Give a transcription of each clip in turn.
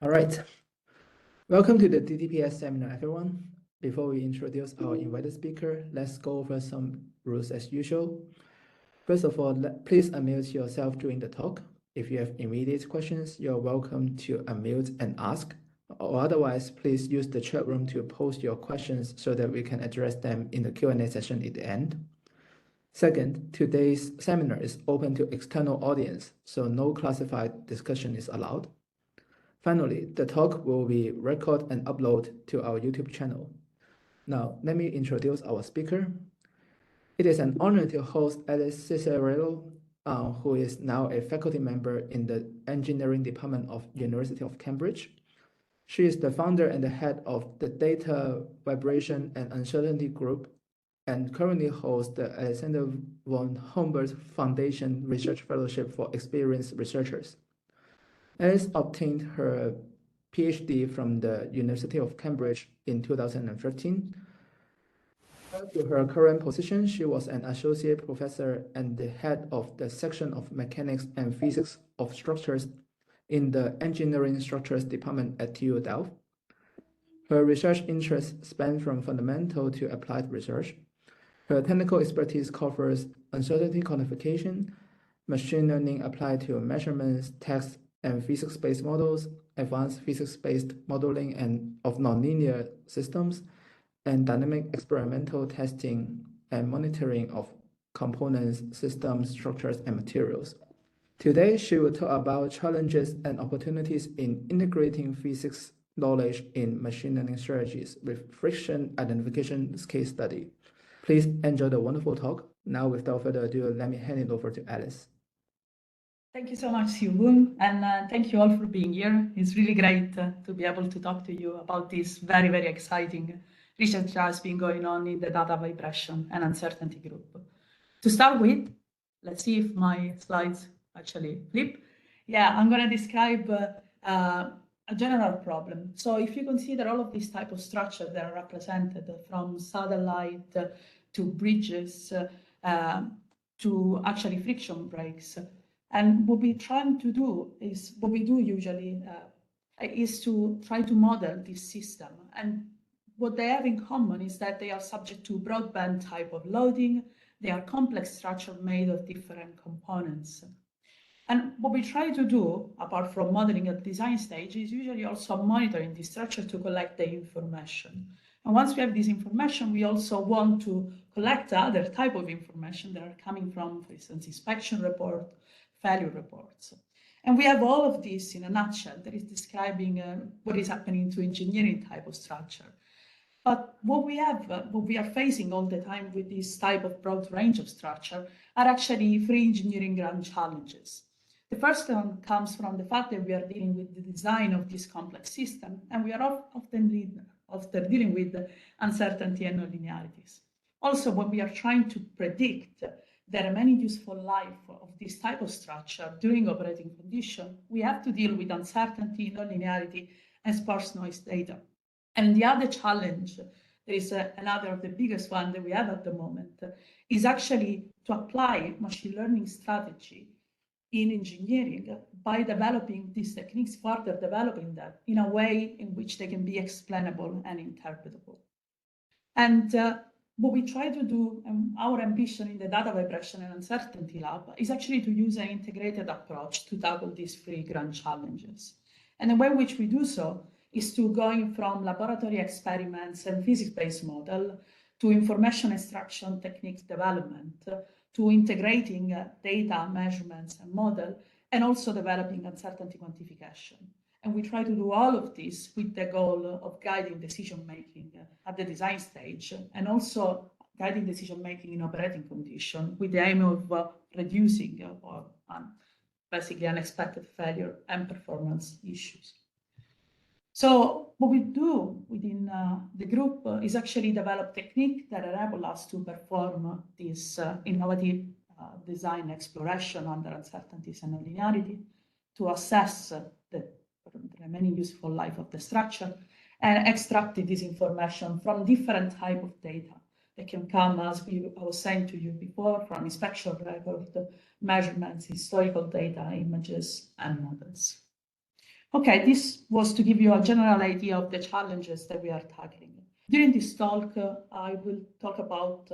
All right. Welcome to the DDPS seminar, everyone. Before we introduce our invited speaker, let's go over some rules as usual. First of all, please unmute yourself during the talk. If you have immediate questions, you're welcome to unmute and ask. Or otherwise, please use the chat room to post your questions so that we can address them in the Q&A session at the end. Second, today's seminar is open to external audience, so no classified discussion is allowed. Finally, the talk will be recorded and uploaded to our YouTube channel. Now, let me introduce our speaker. It is an honor to host Alice Cicero, who is now a faculty member in the engineering department of University of Cambridge. She is the founder and the head of the Data Vibration and Uncertainty Group and currently holds the Alexander von Humboldt Foundation Research Fellowship for Experienced Researchers. Alice obtained her PhD from the University of Cambridge in 2015. Prior to her current position, she was an associate professor and the head of the section of mechanics and physics of structures in the engineering structures department at TU Delft. Her research interests span from fundamental to applied research. Her technical expertise covers uncertainty quantification, machine learning applied to measurements, text, and physics-based models, advanced physics-based modeling and of nonlinear systems, and dynamic experimental testing and monitoring of components, systems, structures, and materials. Today, she will talk about challenges and opportunities in integrating physics knowledge in machine learning strategies with friction identification case study. Please enjoy the wonderful talk. Now, without further ado, let me hand it over to Alice. Thank you so much, Siwon, and thank you all for being here. It's really great to be able to talk to you about this very, very exciting research that has been going on in the data vibration and uncertainty group. To start with, let's see if my slides actually flip. Yeah, I'm going to describe a general problem. So if you consider all of these type of structures that are represented from satellite to bridges to actually friction breaks, and what we're trying to do is, what we do usually is to try to model this system. And what they have in common is that they are subject to broadband type of loading. They are complex structure made of different components. And what we try to do, apart from modeling at design stage, is usually also monitoring the structure to collect the information. And once we have this information, we also want to collect other type of information that are coming from, for instance, inspection report, failure reports. And we have all of this in a nutshell that is describing what is happening to engineering type of structure. But what we are facing all the time with this type of broad range of structure are actually three engineering grand challenges. The first one comes from the fact that we are dealing with the design of this complex system, and we are often dealing with uncertainty and nonlinearities. Also, when we are trying to predict the remaining useful life of this type of structure during operating condition, we have to deal with uncertainty, nonlinearity, and sparse noise data. And the other challenge, there is another of the biggest one that we have at the moment, is actually to apply machine learning strategy in engineering by developing these techniques, further developing them in a way in which they can be explainable and interpretable. And what we try to do, and our ambition in the Data Vibration and Uncertainty Lab, is actually to use an integrated approach to tackle these three grand challenges. And the way in which we do so is to going from laboratory experiments and physics-based model to information extraction techniques development, to integrating data measurements and model, and also developing uncertainty quantification. And we try to do all of this with the goal of guiding decision-making at the design stage, and also guiding decision-making in operating condition with the aim of reducing or basically unexpected failure and performance issues. So what we do within the group is actually develop techniques that enable us to perform this innovative design exploration under uncertainties and nonlinearity, to assess the remaining useful life of the structure, and extract this information from different type of data that can come, as I was saying to you before, from inspection record, measurements, historical data, images, and models. Okay, this was to give you a general idea of the challenges that we are tackling. During this talk, I will talk about,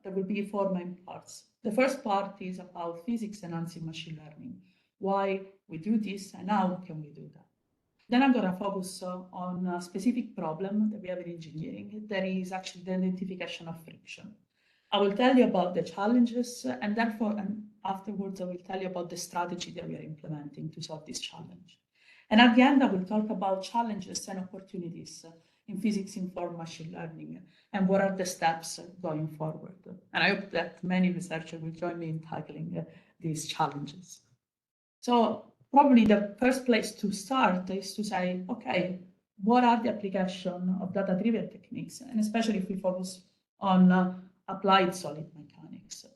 there will be 4 main parts. The first part is about physics enhancing machine learning, why we do this and how can we do that. Then I'm going to focus on a specific problem that we have in engineering. That is actually the identification of friction. I will tell you about the challenges, and afterwards I will tell you about the strategy that we are implementing to solve this challenge. And at the end, I will talk about challenges and opportunities in physics-informed machine learning and what are the steps going forward. And I hope that many researchers will join me in tackling these challenges. So probably the first place to start is to say, okay, what are the applications of data-driven techniques? And especially if we focus on applied solid mechanics.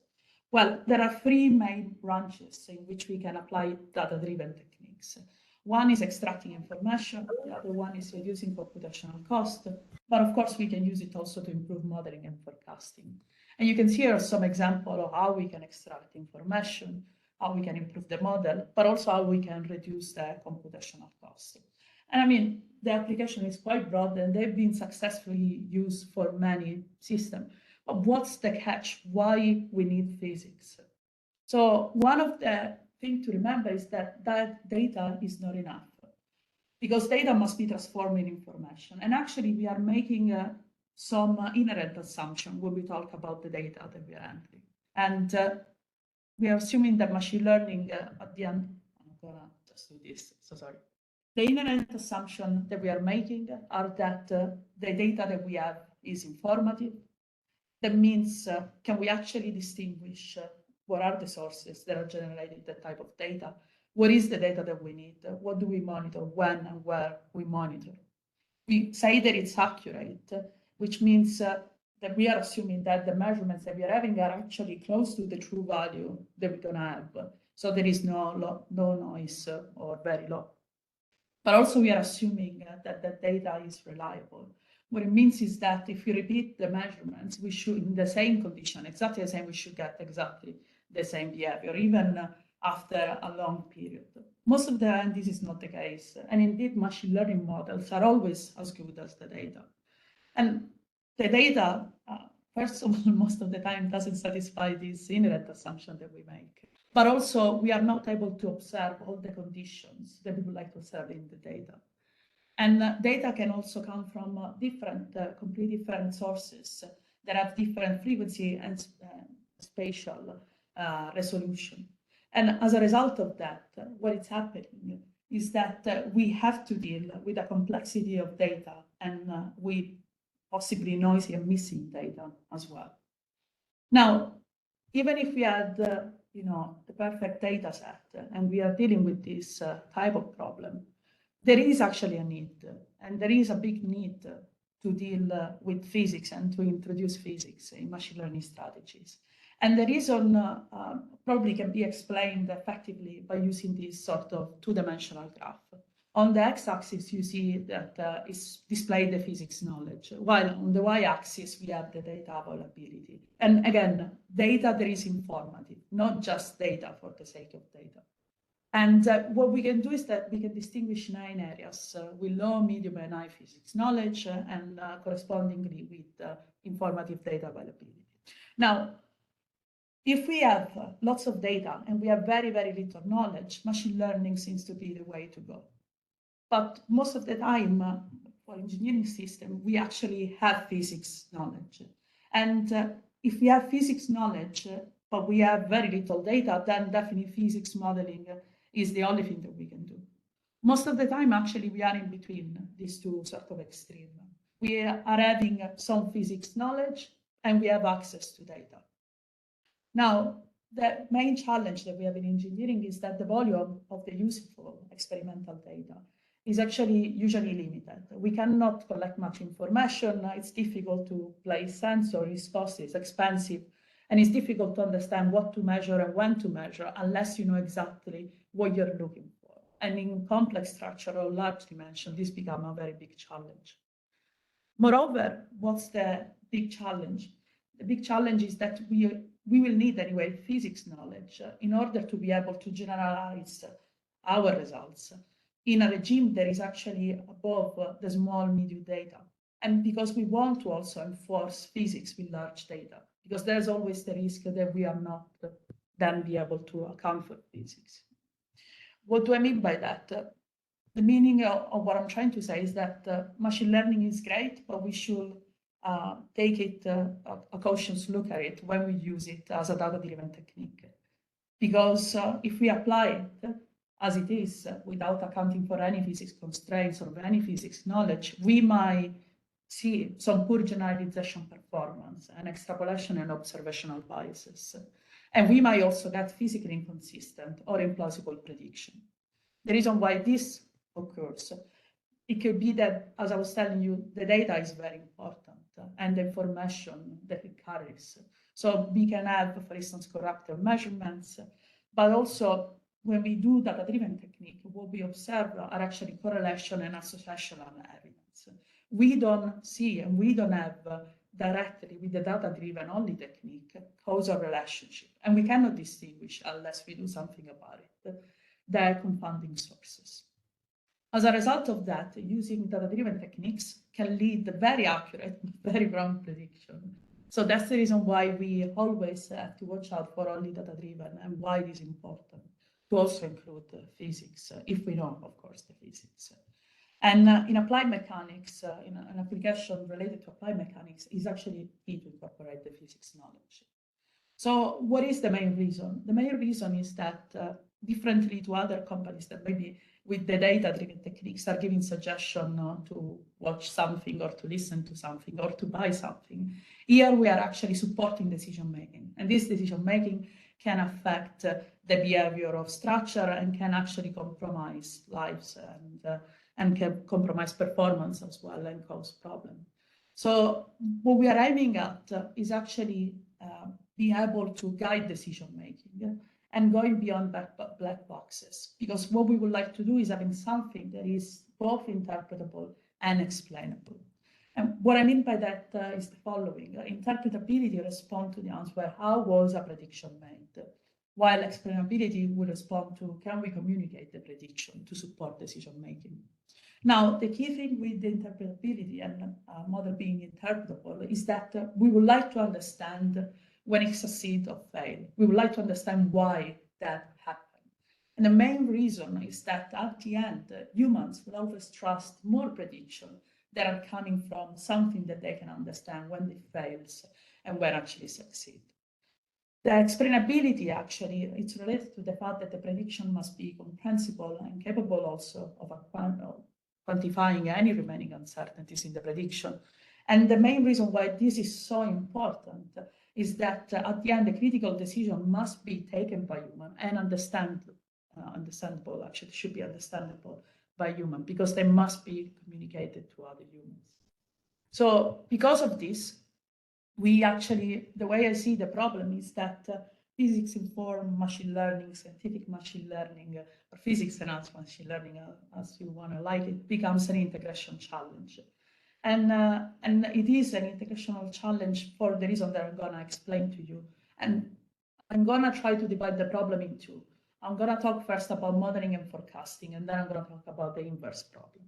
Well, there are 3 main branches in which we can apply data-driven techniques. One is extracting information, the other one is reducing computational cost, but of course we can use it also to improve modeling and forecasting. And you can see here some examples of how we can extract information, how we can improve the model, but also how we can reduce the computational cost. And I mean, the application is quite broad and they've been successfully used for many systems. But what's the catch? Why we need physics? So one of the things to remember is that data is not enough, because data must be transformed in information. And actually, we are making some inherent assumption when we talk about the data that we are handling. And we are assuming that machine learning at the end, I'm gonna just do this, so sorry. The inherent assumption that we are making are that the data that we have is informative. That means, can we actually distinguish what are the sources that are generating that type of data? What is the data that we need? What do we monitor? When and where we monitor? We say that it's accurate, which means that we are assuming that the measurements that we are having are actually close to the true value that we're going to have. So there is no noise or very low. But also we are assuming that the data is reliable. What it means is that if you repeat the measurements, we should, in the same condition, exactly the same, we should get exactly the same behavior, even after a long period. Most of the time, this is not the case. And indeed, machine learning models are always as good as the data. And the data, first of all, most of the time doesn't satisfy this inherent assumption that we make. But also, we are not able to observe all the conditions that we would like to observe in the data. And data can also come from completely different sources that have different frequency and spatial resolution. And as a result of that, what is happening is that we have to deal with the complexity of data and with possibly noisy and missing data as well. Now, even if we had the perfect data set and we are dealing with this type of problem, there is actually a need, and there is a big need to deal with physics and to introduce physics in machine learning strategies. And the reason probably can be explained effectively by using this sort of 2-dimensional graph. On the x-axis, you see that is displayed the physics knowledge, while on the y-axis, we have the data availability. And again, data that is informative, not just data for the sake of data. And what we can do is that we can distinguish 9 areas with low, medium, and high physics knowledge and correspondingly with informative data availability. Now, if we have lots of data and we have very, very little knowledge, machine learning seems to be the way to go. But most of the time, for engineering systems, we actually have physics knowledge. And if we have physics knowledge, but we have very little data, then definitely physics modeling is the only thing that we can do. Most of the time, actually, we are in between these two sort of extremes. We are having some physics knowledge and we have access to data. Now, the main challenge that we have in engineering is that the volume of the useful experimental data is actually usually limited. We cannot collect much information. It's difficult to place sensors, it's costly, it's expensive, and it's difficult to understand what to measure and when to measure unless you know exactly what you're looking for. And in complex structure or large dimension, this becomes a very big challenge. Moreover, what's the big challenge? The big challenge is that we will need anyway physics knowledge in order to be able to generalize our results. in a regime that is actually above the small medium data. And because we want to also enforce physics with large data, because there's always the risk that we are not then be able to account for physics. What do I mean by that? The meaning of what I'm trying to say is that machine learning is great, but we should take it a cautious look at it when we use it as a data-driven technique. Because if we apply it as it is, without accounting for any physics constraints or any physics knowledge, we might see some poor generalization performance and extrapolation and observational biases. And we might also get physically inconsistent or implausible prediction. The reason why this occurs, it could be that, as I was telling you, the data is very important and the information that it carries. So we can have, for instance, corrective measurements, but also when we do data-driven technique, what we observe are actually correlation and associational evidence. We don't see and we don't have directly with the data-driven only technique causal relationship, and we cannot distinguish unless we do something about it, the confounding sources. As a result of that, using data-driven techniques can lead to very accurate, very wrong prediction. So that's the reason why we always have to watch out for only data-driven and why it is important to also include physics, if we know, of course, the physics. And in applied mechanics, in an application related to applied mechanics is actually key to incorporate the physics knowledge. So what is the main reason? The main reason is that differently to other companies that maybe with the data-driven techniques are giving suggestion to watch something or to listen to something or to buy something, here we are actually supporting decision-making. And this decision-making can affect the behavior of structure and can actually compromise lives and can compromise performance as well and cause problems. So what we are aiming at is actually being able to guide decision-making and going beyond black boxes, because what we would like to do is having something that is both interpretable and explainable. And what I mean by that is the following. Interpretability responds to the answer, how was a prediction made? While explainability will respond to, can we communicate the prediction to support decision-making? Now, the key thing with the interpretability and model being interpretable is that we would like to understand when it succeeds or fails. We would like to understand why that happened. And the main reason is that at the end, humans will always trust more prediction that are coming from something that they can understand when it fails and when actually succeed. The explainability actually, it's related to the fact that the prediction must be comprehensible and capable also of quantifying any remaining uncertainties in the prediction. And the main reason why this is so important is that at the end, the critical decision must be taken by human and understandable, actually should be understandable by human, because they must be communicated to other humans. So because of this, we actually, the way I see the problem is that physics informed machine learning, scientific machine learning, or physics enhanced machine learning, as you want to like it, becomes an integration challenge. And it is an integrational challenge for the reason that I'm going to explain to you. And I'm going to try to divide the problem in two. I'm going to talk first about modeling and forecasting, and then I'm going to talk about the inverse problem.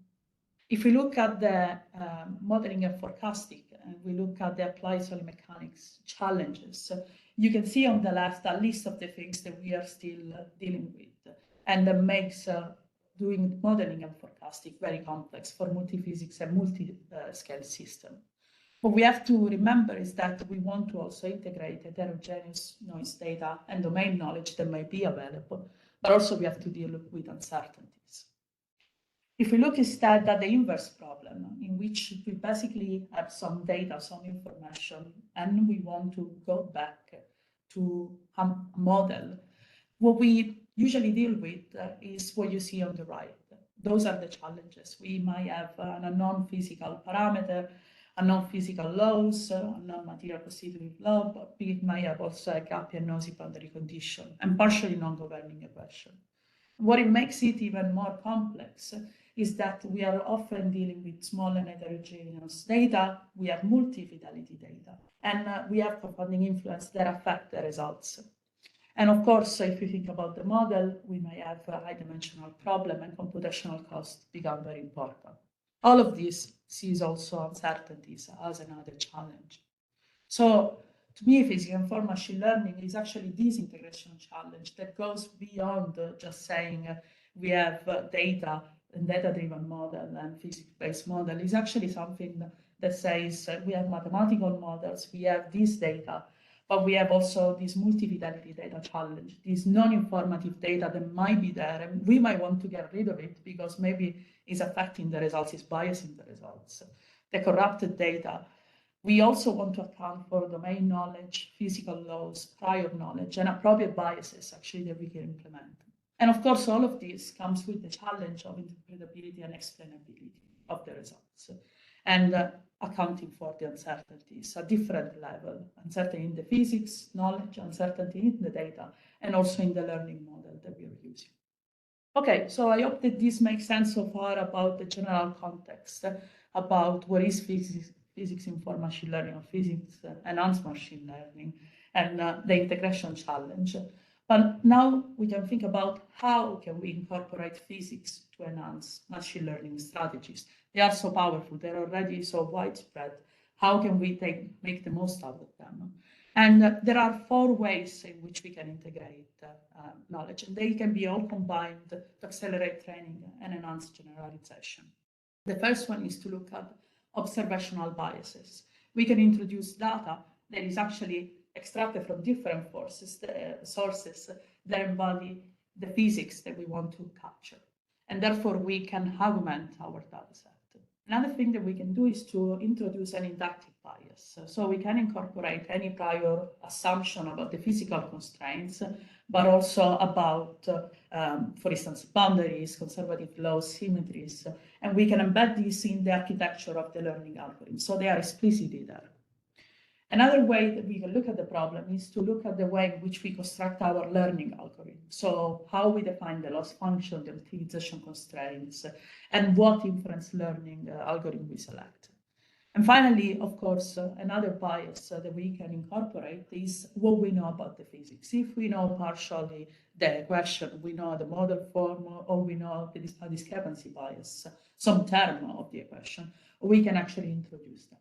If we look at the modeling and forecasting, and we look at the applied solid mechanics challenges, you can see on the left a list of the things that we are still dealing with, and that makes doing modeling and forecasting very complex for multi-physics and multi-scale system. What we have to remember is that we want to also integrate heterogeneous noise data and domain knowledge that might be available, but also we have to deal with uncertainties. If we look instead at the inverse problem, in which we basically have some data, some information, and we want to go back to a model, what we usually deal with is what you see on the right. Those are the challenges. We might have a non-physical parameter, a non-physical laws, a non-material constitutive law, but we might have also a Gaussian noisy boundary condition and partially non-governing equation. What it makes it even more complex is that we are often dealing with small and heterogeneous data, we have multi-fidelity data, and we have confounding influence that affect the results. And of course, if you think about the model, we may have a high-dimensional problem, and computational costs become very important. All of this sees also uncertainties as another challenge. So to me, physics for machine learning is actually this integration challenge that goes beyond just saying we have data and data-driven model and physics-based model. Is actually something that says we have mathematical models, we have this data, but we have also this multi-fidelity data challenge, this non-informative data that might be there, and we might want to get rid of it because maybe it's affecting the results, it's biasing the results. The corrupted data. We also want to account for domain knowledge, physical laws, prior knowledge, and appropriate biases actually that we can implement. And of course, all of this comes with the challenge of interpretability and explainability of the results, and accounting for the uncertainties at different level, uncertainty in the physics, knowledge, uncertainty in the data, and also in the learning model that we are using. Okay, so I hope that this makes sense so far about the general context, about what is physics in machine learning, or physics enhanced machine learning, and the integration challenge. But now we can think about how can we incorporate physics to enhance machine learning strategies. They are so powerful, they're already so widespread. How can we make the most out of them? And there are 4 ways in which we can integrate knowledge, and they can be all combined to accelerate training and enhance generalization. The first one is to look at observational biases. We can introduce data that is actually extracted from different sources that embody the physics that we want to capture. And therefore, we can augment our data set. Another thing that we can do is to introduce an inductive bias. So we can incorporate any prior assumption about the physical constraints, but also about, for instance, boundaries, conservative laws, symmetries, and we can embed this in the architecture of the learning algorithm. So they are explicitly there. Another way that we can look at the problem is to look at the way in which we construct our learning algorithm. So how we define the loss function, the optimization constraints, and what inference learning algorithm we select. And finally, of course, another bias that we can incorporate is what we know about the physics. If we know partially the equation, we know the model form, or we know the discrepancy bias, some term of the equation, we can actually introduce them.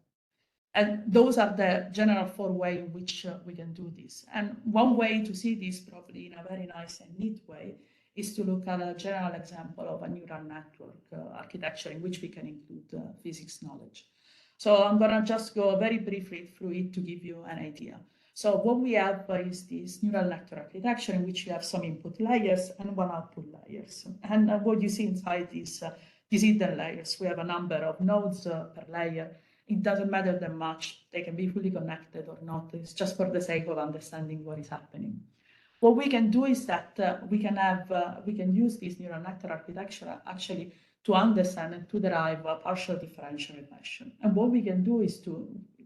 And those are the general 4 ways in which we can do this. And one way to see this probably in a very nice and neat way is to look at a general example of a neural network architecture in which we can include physics knowledge. So I'm going to just go very briefly through it to give you an idea. So what we have is this neural network architecture in which you have some input layers and 1 output layers. And what you see inside these hidden layers, we have a number of nodes per layer. It doesn't matter that much. They can be fully connected or not. It's just for the sake of understanding what is happening. What we can do is that we can use this neural network architecture actually to understand and to derive a partial differential equation. And what we can do is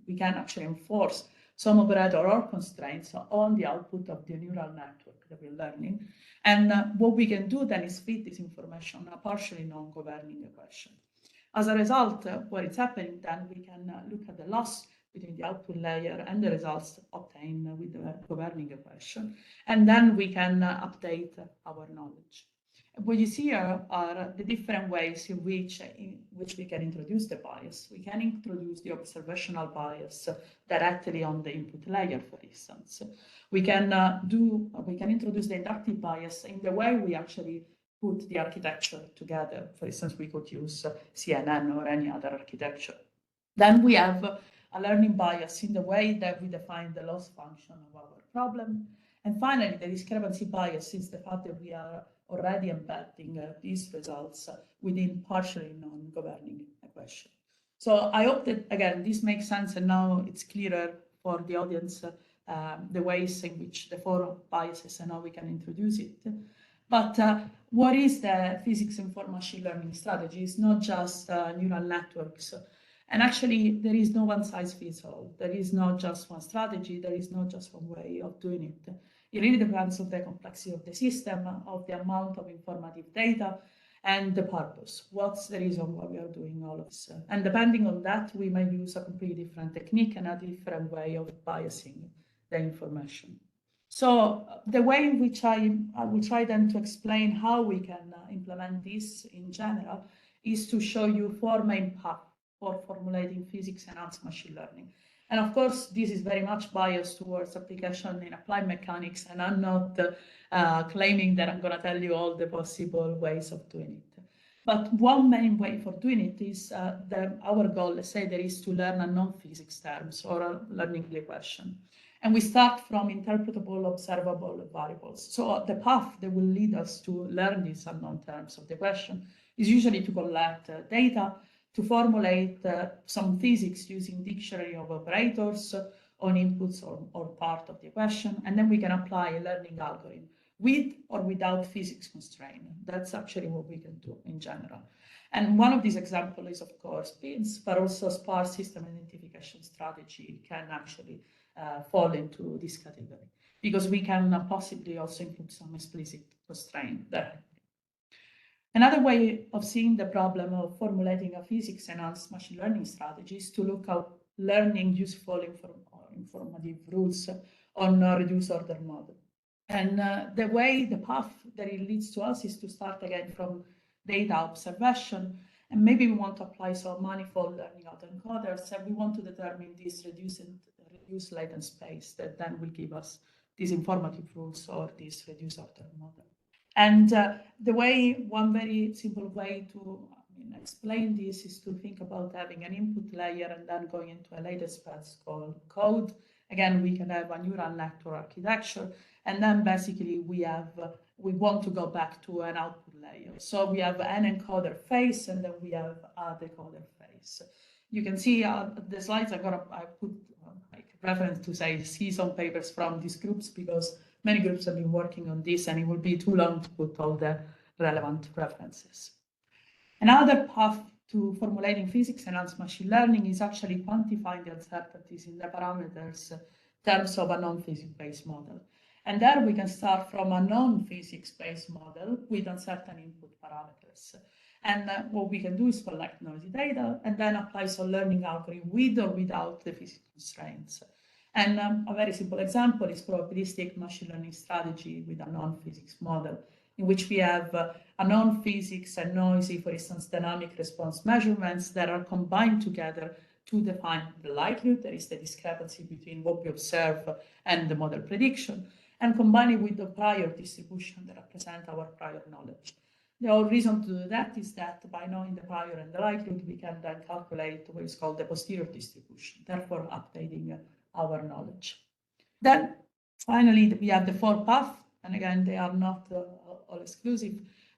we can actually enforce some operator or constraints on the output of the neural network that we're learning. And what we can do then is feed this information on a partially non-governing equation. As a result, what is happening then, we can look at the loss between the output layer and the results obtained with the governing equation. And then we can update our knowledge. What you see here are the different ways in which we can introduce the bias. We can introduce the observational bias directly on the input layer, for instance. We can introduce the inductive bias in the way we actually put the architecture together. For instance, we could use CNN or any other architecture. Then we have a learning bias in the way that we define the loss function of our problem. And finally, the discrepancy bias is the fact that we are already embedding these results within partially non-governing equation. So I hope that, again, this makes sense, and now it's clearer for the audience the ways in which the 4 biases and how we can introduce it. But what is the physics informed machine learning strategy? It's not just neural networks. And actually, there is no one size fits all. There is not just one strategy. There is not just one way of doing it. It really depends on the complexity of the system, of the amount of informative data, and the purpose. What's the reason why we are doing all of this? And depending on that, we may use a completely different technique and a different way of biasing the information. So the way in which I will try then to explain how we can implement this in general is to show you 4 main paths for formulating physics-enhanced machine learning. And of course, this is very much biased towards application in applied mechanics, and I'm not claiming that I'm going to tell you all the possible ways of doing it. But one main way for doing it is our goal, let's say, there is to learn a non-physics terms or a learning the question. And we start from interpretable, observable variables. So the path that will lead us to learn these unknown terms of the question is usually to collect data, to formulate some physics using dictionary of operators on inputs or part of the question, and then we can apply a learning algorithm with or without physics constraint. That's actually what we can do in general. And one of these examples is, of course, bins, but also sparse system identification strategy can actually fall into this category, because we can possibly also include some explicit constraint there. Another way of seeing the problem of formulating a physics-enhanced machine learning strategy is to look at learning useful informative rules on a reduced order model. And the path that it leads to us is to start again from data observation, and maybe we want to apply some manifold learning autoencoders, and we want to determine this reduced latent space that then will give us these informative rules or this reduced order model. And one very simple way to explain this is to think about having an input layer and then going into a later space called code. Again, we can have a neural network architecture, and then basically we want to go back to an output layer. So we have an encoder phase, and then we have a decoder phase. You can see the slides I put like reference to say see some papers from these groups, because many groups have been working on this, and it would be too long to put all the relevant references. Another path to formulating physics-enhanced machine learning is actually quantifying the uncertainties in the parameters terms of a non-physics-based model. And there we can start from a non-physics-based model with uncertain input parameters. And what we can do is collect noisy data and then apply some learning algorithm with or without the physics constraints. And a very simple example is probabilistic machine learning strategy with a non-physics model, in which we have a non-physics and noisy, for instance, dynamic response measurements that are combined together to define the likelihood, that is the discrepancy between what we observe and the model prediction, and combine it with the prior distribution that represent our prior knowledge. The whole reason to do that is that by knowing the prior and the likelihood, we can then calculate what is called the posterior distribution, therefore updating our knowledge. Then finally, we have the 4 paths, and again, they are not all exclusive.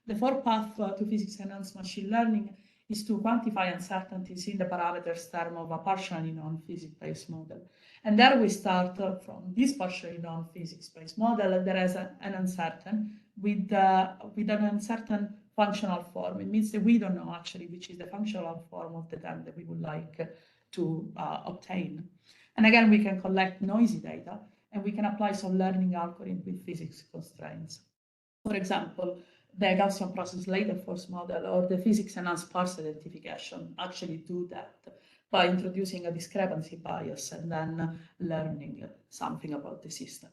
The 4 path to physics-enhanced machine learning is to quantify uncertainties in the parameters term of a partially non-physics-based model. And there we start from this partially non-physics-based model. There is an uncertain with an uncertain functional form. It means that we don't know actually which is the functional form of the term that we would like to obtain. And again, we can collect noisy data, and we can apply some learning algorithm with physics constraints. For example, the Gaussian process later force model or the physics-enhanced sparse identification actually do that by introducing a discrepancy bias and then learning something about the system.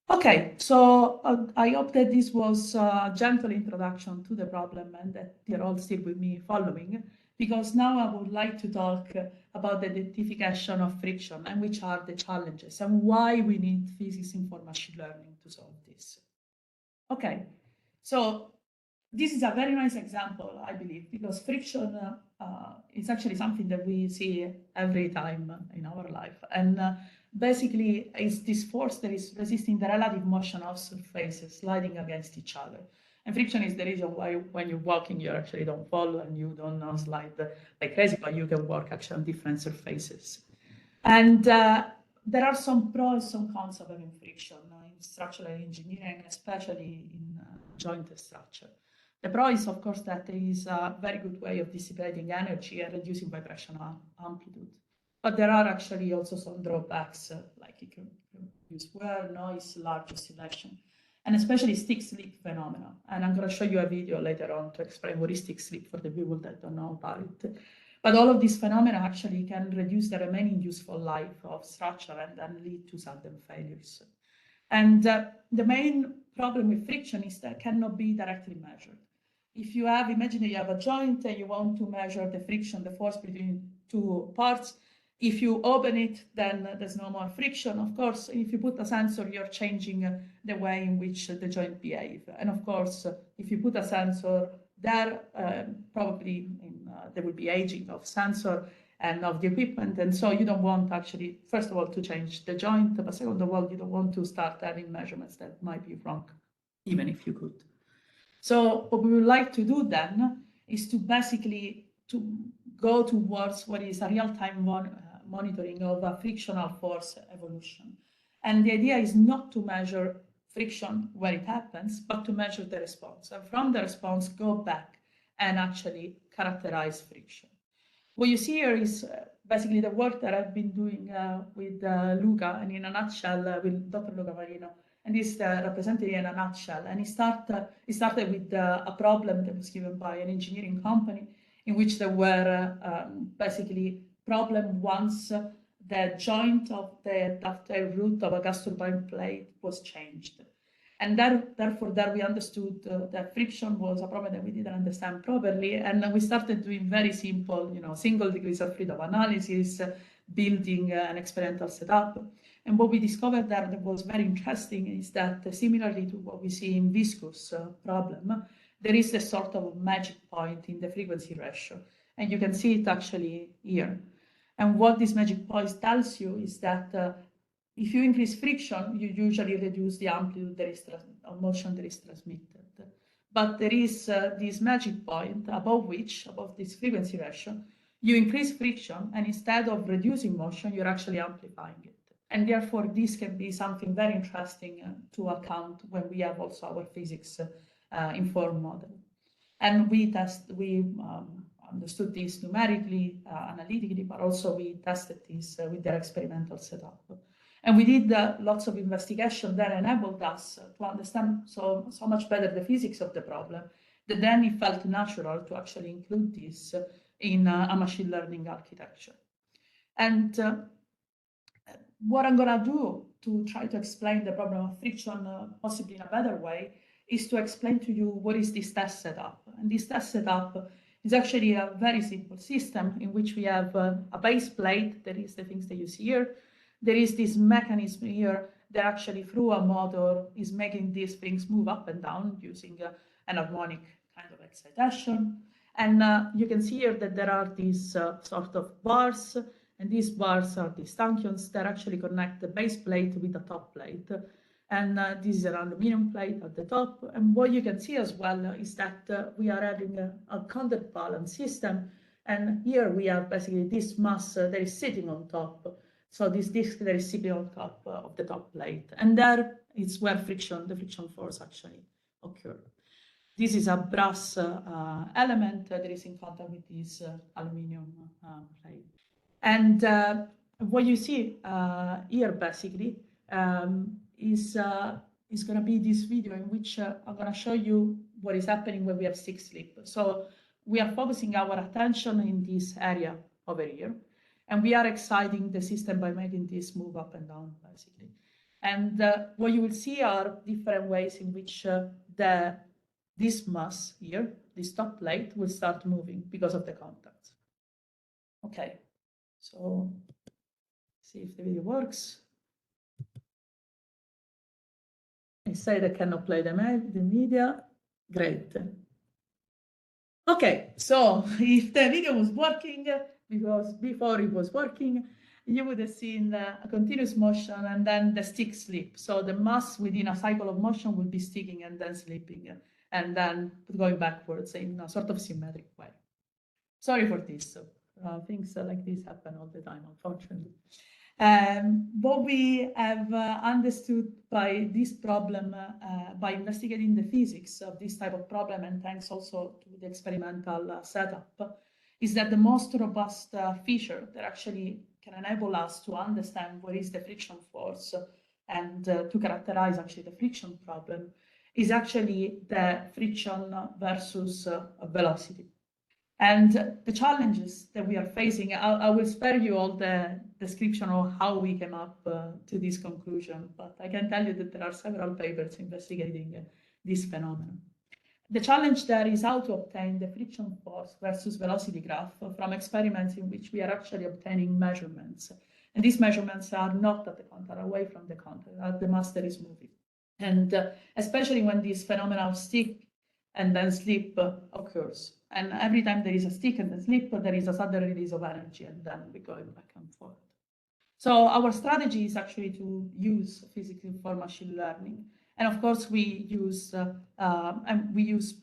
Okay, so I hope that this was a gentle introduction to the problem and that you're all still with me following, because now I would like to talk about the identification of friction and which are the challenges and why we need physics in for machine learning to solve this. Okay, so this is a very nice example, I believe, because friction is actually something that we see every time in our life. And basically, it's this force that is resisting the relative motion of surfaces sliding against each other. And friction is the reason why when you're walking, you actually don't fall and you don't slide like crazy, but you can work actually on different surfaces. And there are some pros and some cons of having friction in structural engineering, especially in joint structure. The pro is, of course, that it is a very good way of dissipating energy and reducing vibrational amplitude. But there are actually also some drawbacks, like it can use wear, noise, large oscillation, and especially stick-slip phenomena. And I'm going to show you a video later on to explain what is stick-slip for the people that don't know about it. But all of these phenomena actually can reduce the remaining useful life of structure and then lead to sudden failures. And the main problem with friction is that it cannot be directly measured. If you have, imagine you have a joint and you want to measure the friction, the force between two parts. If you open it, then there's no more friction. Of course, if you put a sensor, you're changing the way in which the joint behave. And of course, if you put a sensor there, probably there will be aging of sensor and of the equipment. And so you don't want actually, first of all, to change the joint, but second of all, you don't want to start having measurements that might be wrong, even if you could. So what we would like to do then is to basically go towards what is a real-time monitoring of a frictional force evolution. And the idea is not to measure friction where it happens, but to measure the response. And from the response, go back and actually characterize friction. What you see here is basically the work that I've been doing with Luca, and in a nutshell, with Dr. Luca Marino. And this represented in a nutshell. And he started with a problem that was given by an engineering company in which there were basically problem once the joint of the dovetail root of a gas turbine plate was changed. And therefore, there we understood that friction was a problem that we didn't understand properly. And we started doing very simple, single degrees of freedom analysis, building an experimental setup. And what we discovered there that was very interesting is that similarly to what we see in viscous problem, there is a sort of magic point in the frequency ratio. And you can see it actually here. And what this magic point tells you is that if you increase friction, you usually reduce the amplitude of motion that is transmitted. But there is this magic point above this frequency ratio, you increase friction, and instead of reducing motion, you're actually amplifying it. And therefore, this can be something very interesting to account when we have also our physics informed model. And we understood this numerically, analytically, but also we tested this with their experimental setup. And we did lots of investigation that enabled us to understand so much better the physics of the problem, that then it felt natural to actually include this in a machine learning architecture. And what I'm going to do to try to explain the problem of friction possibly in a better way is to explain to you what is this test setup. And this test setup is actually a very simple system in which we have a base plate, that is the things that you see here. There is this mechanism here that actually through a motor is making these things move up and down using an harmonic kind of excitation. And you can see here that there are these sort of bars, and these bars are the stanchions that actually connect the base plate with the top plate. And this is an aluminum plate at the top. And what you can see as well is that we are having a counterbalance system. And here we have basically this mass that is sitting on top. So this disc that is sitting on top of the top plate. And there is where the friction force actually occurs. This is a brass element that is in contact with this aluminum plate. And what you see here basically is going to be this video in which I'm going to show you what is happening when we have stick slip. So we are focusing our attention in this area over here. And we are exciting the system by making this move up and down, basically. And what you will see are different ways in which this mass here, this top plate, will start moving because of the contacts. Okay, so see if the video works. I say that cannot play the media. Great. Okay, so if the video was working, because before it was working, you would have seen a continuous motion and then the stick slip. So the mass within a cycle of motion will be sticking and then slipping and then going backwards in a sort of symmetric way. Sorry for this. Things like this happen all the time, unfortunately. What we have understood by this problem, by investigating the physics of this type of problem, and thanks also to the experimental setup, is that the most robust feature that actually can enable us to understand what is the friction force and to characterize actually the friction problem is actually the friction versus velocity. And the challenges that we are facing, I will spare you all the description of how we came up to this conclusion, but I can tell you that there are several papers investigating this phenomenon. The challenge there is how to obtain the friction force versus velocity graph from experiments in which we are actually obtaining measurements. And these measurements are not at the contact, away from the contact, the master is moving. And especially when this phenomenon of stick and then slip occurs. And every time there is a stick and a slip, there is a sudden release of energy, and then we go back and forth. So our strategy is actually to use physics-informed machine learning. And of course, we use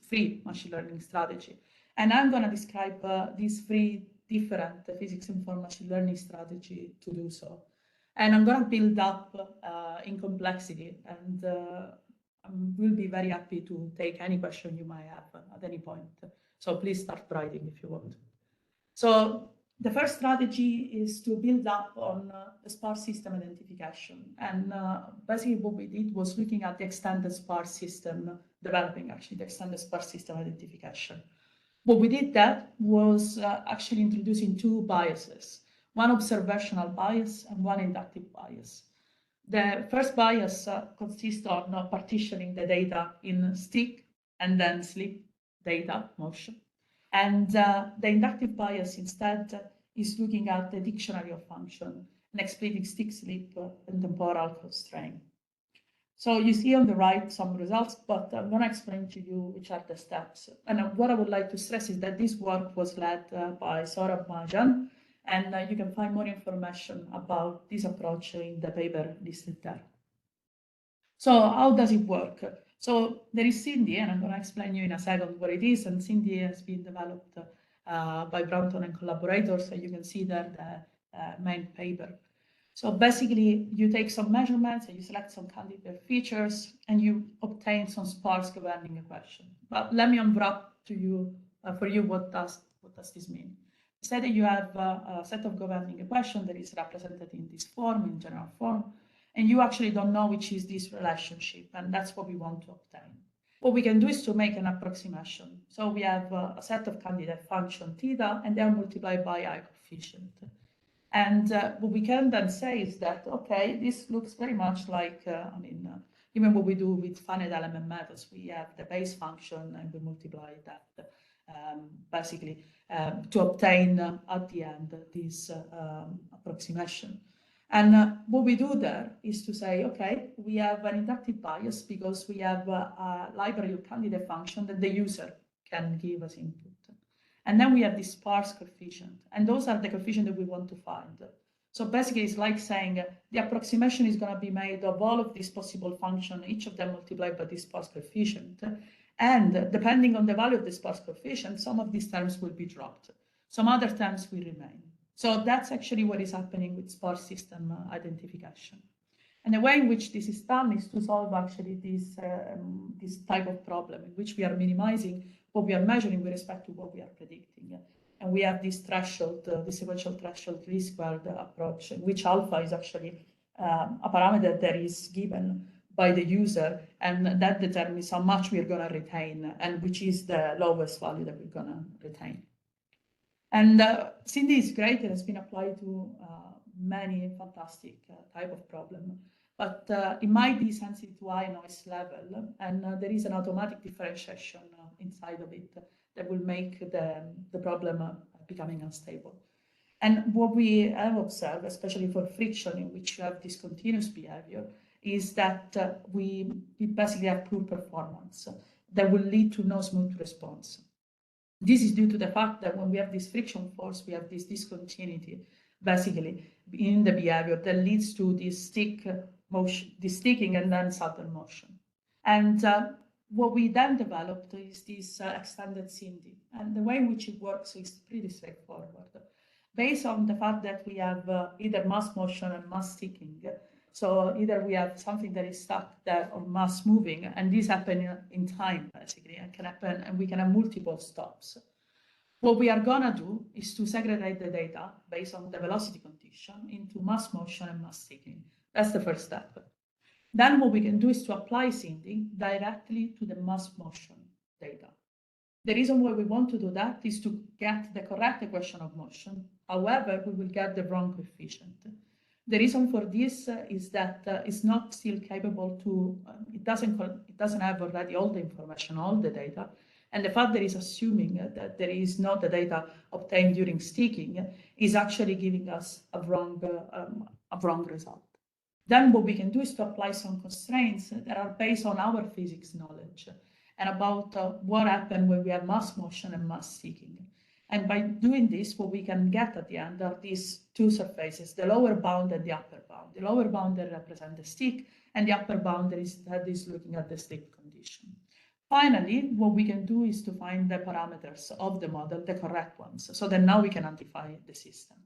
free machine learning strategy. And I'm going to describe these three different physics-informed machine learning strategy to do so. And I'm going to build up in complexity, and we'll be very happy to take any question you might have at any point. So please start writing if you want. So the first strategy is to build up on the sparse system identification. And basically what we did was looking at the extended sparse system, developing actually the extended sparse system identification. What we did that was actually introducing two biases, one observational bias and one inductive bias. The first bias consists of partitioning the data in stick and then slip data motion. And the inductive bias instead is looking at the dictionary of function and explaining stick slip and temporal constraint. So you see on the right some results, but I'm going to explain to you which are the steps. And what I would like to stress is that this work was led by Saurabh Mahajan, and you can find more information about this approach in the paper listed there. So how does it work? So there is Cindy, and I'm going to explain you in a second what it is. And Cindy has been developed by Brownton and collaborators. So you can see there the main paper. So basically, you take some measurements and you select some candidate features, and you obtain some sparse governing equation. But let me unwrap to you for you what does this mean. Say that you have a set of governing equation that is represented in this form, in general form, and you actually don't know which is this relationship, and that's what we want to obtain. What we can do is to make an approximation. So we have a set of candidate function theta, and they are multiplied by I coefficient. And what we can then say is that, okay, this looks very much like, even what we do with finite element methods, we have the base function and we multiply that basically to obtain at the end this approximation. And what we do there is to say, okay, we have an inductive bias because we have a library of candidate function that the user can give as input. And then we have this sparse coefficient, and those are the coefficients that we want to find. So basically, it's like saying the approximation is going to be made of all of these possible functions, each of them multiplied by this sparse coefficient. And depending on the value of the sparse coefficient, some of these terms will be dropped. Some other terms will remain. So that's actually what is happening with sparse system identification. And the way in which this is done is to solve actually this type of problem in which we are minimizing what we are measuring with respect to what we are predicting. And we have this threshold, the sequential threshold least squared approach, in which alpha is actually a parameter that is given by the user, and that determines how much we're going to retain, and which is the lowest value that we're going to retain. And Cindy is great. It has been applied to many fantastic type of problem, but it might be sensitive to high noise level, and there is an automatic differentiation inside of it that will make the problem becoming unstable. And what we have observed, especially for friction in which you have discontinuous behavior, is that we basically have poor performance that will lead to no smooth response. This is due to the fact that when we have this friction force, we have this discontinuity basically in the behavior that leads to this stick motion, this sticking and then sudden motion. And what we then developed is this extended Cindy. And the way in which it works is pretty straightforward. Based on the fact that we have either mass motion and mass sticking, so either we have something that is stuck there or mass moving, and this happens in time, basically, and can happen, and we can have multiple stops. What we are gonna do is to segregate the data based on the velocity condition into mass motion and mass sticking. That's the first step. Then what we can do is to apply Cindy directly to the mass motion data. The reason why we want to do that is to get the correct equation of motion. However, we will get the wrong coefficient. The reason for this is that it's not still capable to, it doesn't have already all the information, all the data. And the fact that it's assuming that there is not the data obtained during sticking is actually giving us a wrong result. Then what we can do is to apply some constraints that are based on our physics knowledge and about what happens when we have mass motion and mass sticking. And by doing this, what we can get at the end are these two surfaces, the lower bound and the upper bound. The lower boundary represents the stick, and the upper boundary is looking at the stick condition. Finally, what we can do is to find the parameters of the model, the correct ones, so that now we can identify the system.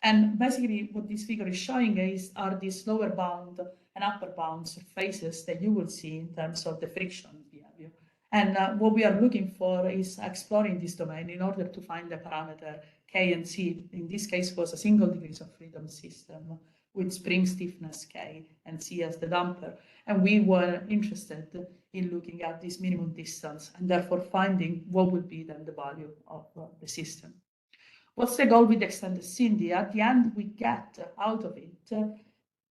And basically, what this figure is showing are these lower bound and upper bound surfaces that you will see in terms of the friction behavior. And what we are looking for is exploring this domain in order to find the parameter K and C. In this case, was a single degrees of freedom system with spring stiffness K and C as the damper. And we were interested in looking at this minimum distance and therefore finding what would be then the value of the system. What's the goal with extended Cindy? At the end, we get out of it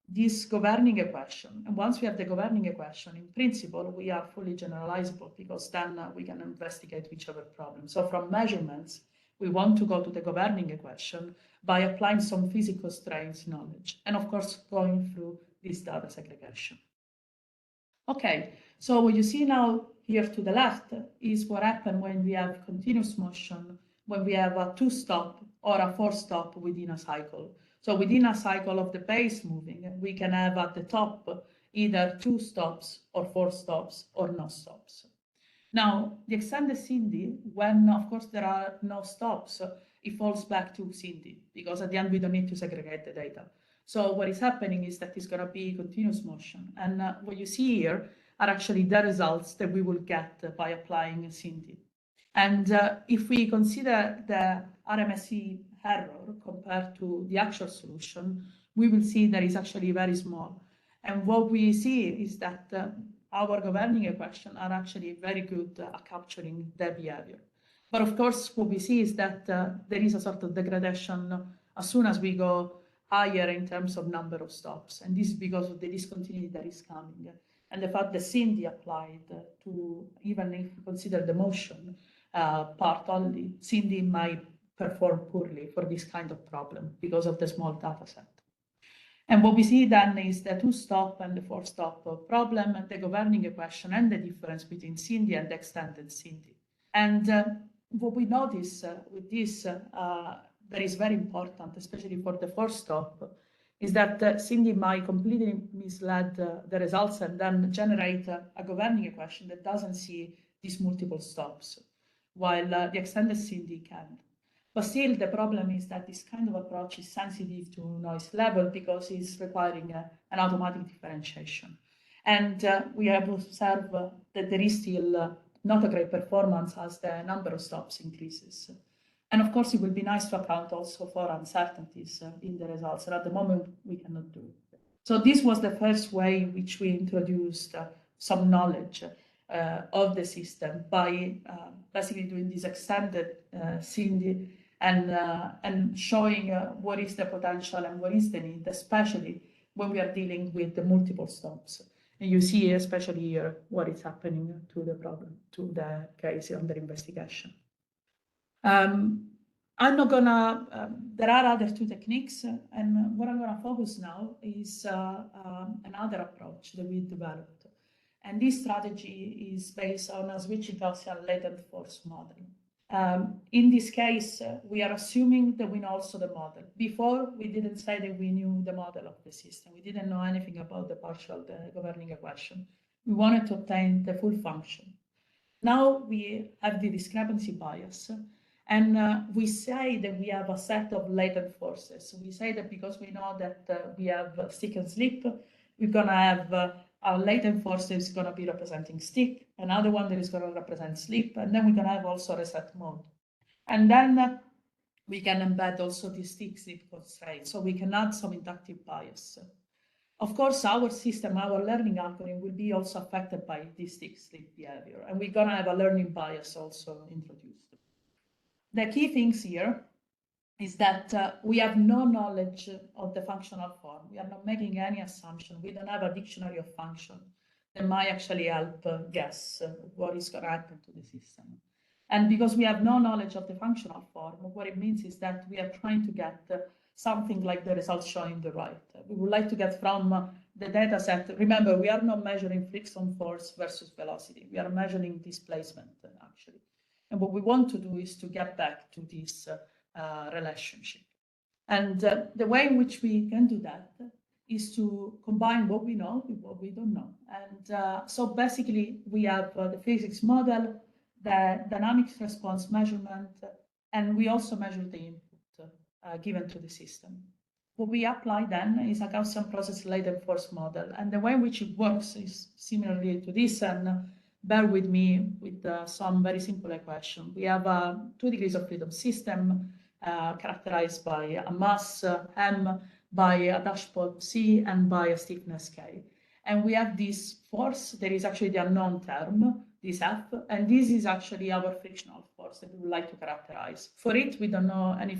this governing equation. And once we have the governing equation, in principle, we are fully generalizable because then we can investigate whichever problem. So from measurements, we want to go to the governing equation by applying some physical constraints knowledge. And of course, going through this data segregation. Okay, so what you see now here to the left is what happens when we have continuous motion, when we have a 2-stop or a 4-stop within a cycle. So within a cycle of the base moving, we can have at the top either 2 stops or 4 stops or no stops. Now, the extended Cindy, when of course there are no stops, it falls back to Cindy because at the end we don't need to segregate the data. So what is happening is that it's going to be continuous motion. And what you see here are actually the results that we will get by applying Cindy. And if we consider the RMSE error compared to the actual solution, we will see that it's actually very small. And what we see is that our governing equations are actually very good at capturing the behavior. But of course, what we see is that there is a sort of degradation as soon as we go higher in terms of number of stops. And this is because of the discontinuity that is coming. And the fact that Cindy applied to, even if you consider the motion part only, Cindy might perform poorly for this kind of problem because of the small data set. And what we see then is the 2-stop and the 4-stop problem, and the governing equation and the difference between Cindy and the extended Cindy. And what we notice with this that is very important, especially for the 4-stop, is that Cindy might completely mislead the results and then generate a governing equation that doesn't see these multiple stops, while the extended Cindy can. But still, the problem is that this kind of approach is sensitive to noise level because it's requiring an automatic differentiation. And we have observed that there is still not a great performance as the number of stops increases. And of course, it will be nice to account also for uncertainties in the results. And at the moment, we cannot do it. So this was the first way in which we introduced some knowledge of the system by basically doing this extended Cindy and showing what is the potential and what is the need, especially when we are dealing with the multiple stops. And you see, especially here, what is happening to the problem, to the case under investigation. I'm not gonna, there are other 2 techniques, and what I'm gonna focus now is another approach that we developed. And this strategy is based on a switching Gaussian latent force model. In this case, we are assuming that we know also the model. Before, we didn't say that we knew the model of the system. We didn't know anything about the governing equation. We wanted to obtain the full function. Now we have the discrepancy bias, and we say that we have a set of latent forces. So we say that because we know that we have stick and slip, we're going to have our latent force is going to be representing stick, another one that is going to represent slip, and then we're going to have also reset mode. And then we can embed also the stick-slip constraint, so we can add some inductive bias. Of course, our system, our learning algorithm will be also affected by this stick slip behavior, and we're gonna have a learning bias also introduced. The key things here is that we have no knowledge of the functional form. We are not making any assumption. We don't have a dictionary of function that might actually help guess what is going to happen to the system. And because we have no knowledge of the functional form, what it means is that we are trying to get something like the results shown in the right. We would like to get from the data set. Remember, we are not measuring friction force versus velocity. We are measuring displacement, actually. And what we want to do is to get back to this relationship. And the way in which we can do that is to combine what we know with what we don't know. And so basically, we have the physics model, the dynamics response measurement, and we also measure the input given to the system. What we apply then is a Gaussian process latent force model. And the way in which it works is similarly to this, and bear with me with some very simple equation. We have a 2 degrees of freedom system characterized by a mass m, by a dashpot c, and by a stiffness k. And we have this force, there is actually the unknown term, this f, and this is actually our frictional force that we would like to characterize. For it, we don't know any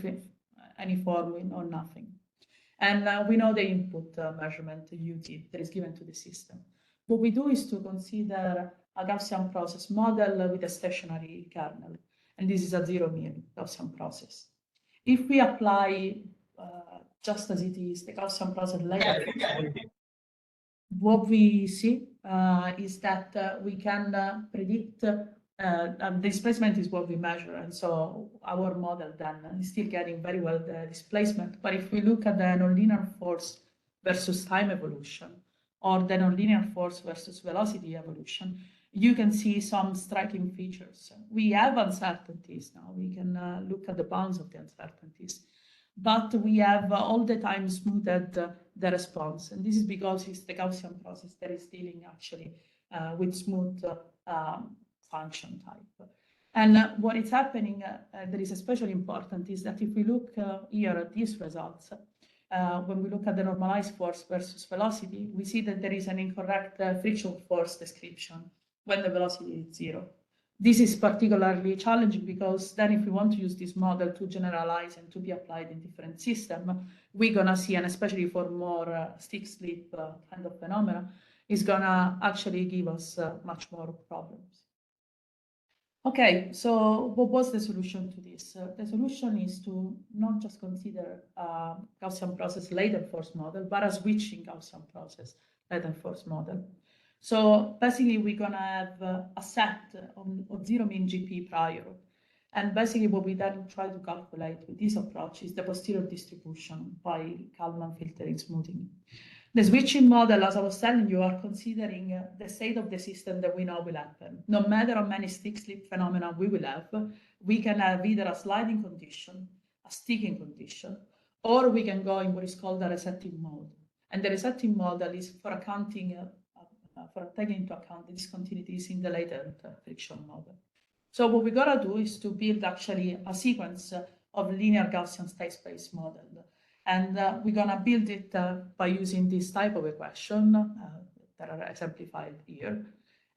form, we know nothing. And we know the input measurement, ut, that is given to the system. What we do is to consider a Gaussian process model with a stationary kernel. And this is a zero-mean Gaussian process. If we apply just as it is, the Gaussian process later, what we see is that we can predict displacement is what we measure. And so our model then is still getting very well the displacement. But if we look at the nonlinear force versus time evolution, or the nonlinear force versus velocity evolution, you can see some striking features. We have uncertainties now. We can look at the bounds of the uncertainties, but we have all the time smoothed the response. And this is because it's the Gaussian process that is dealing actually with smooth function type. And what is happening that is especially important is that if we look here at these results, when we look at the normalized force versus velocity, we see that there is an incorrect friction force description when the velocity is 0. This is particularly challenging because then if we want to use this model to generalize and to be applied in different systems, we're going to see, and especially for more stick slip kind of phenomena, is going to actually give us much more problems. Okay, so what was the solution to this? The solution is to not just consider Gaussian process latent force model, but a switching Gaussian process latent force model. So basically, we're going to have a set of zero mean GP prior. And basically, what we then try to calculate with this approach is the posterior distribution by Kalman filtering smoothing. The switching model, as I was telling you, are considering the state of the system that we know will happen. No matter how many stick slip phenomena we will have, we can have either a sliding condition, a sticking condition, or we can go in what is called a resetting mode. And the resetting model is for accounting, for taking into account the discontinuities in the latent friction model. So what we gotta do is to build actually a sequence of linear Gaussian state space model. And we're gonna build it by using this type of equation that are exemplified here.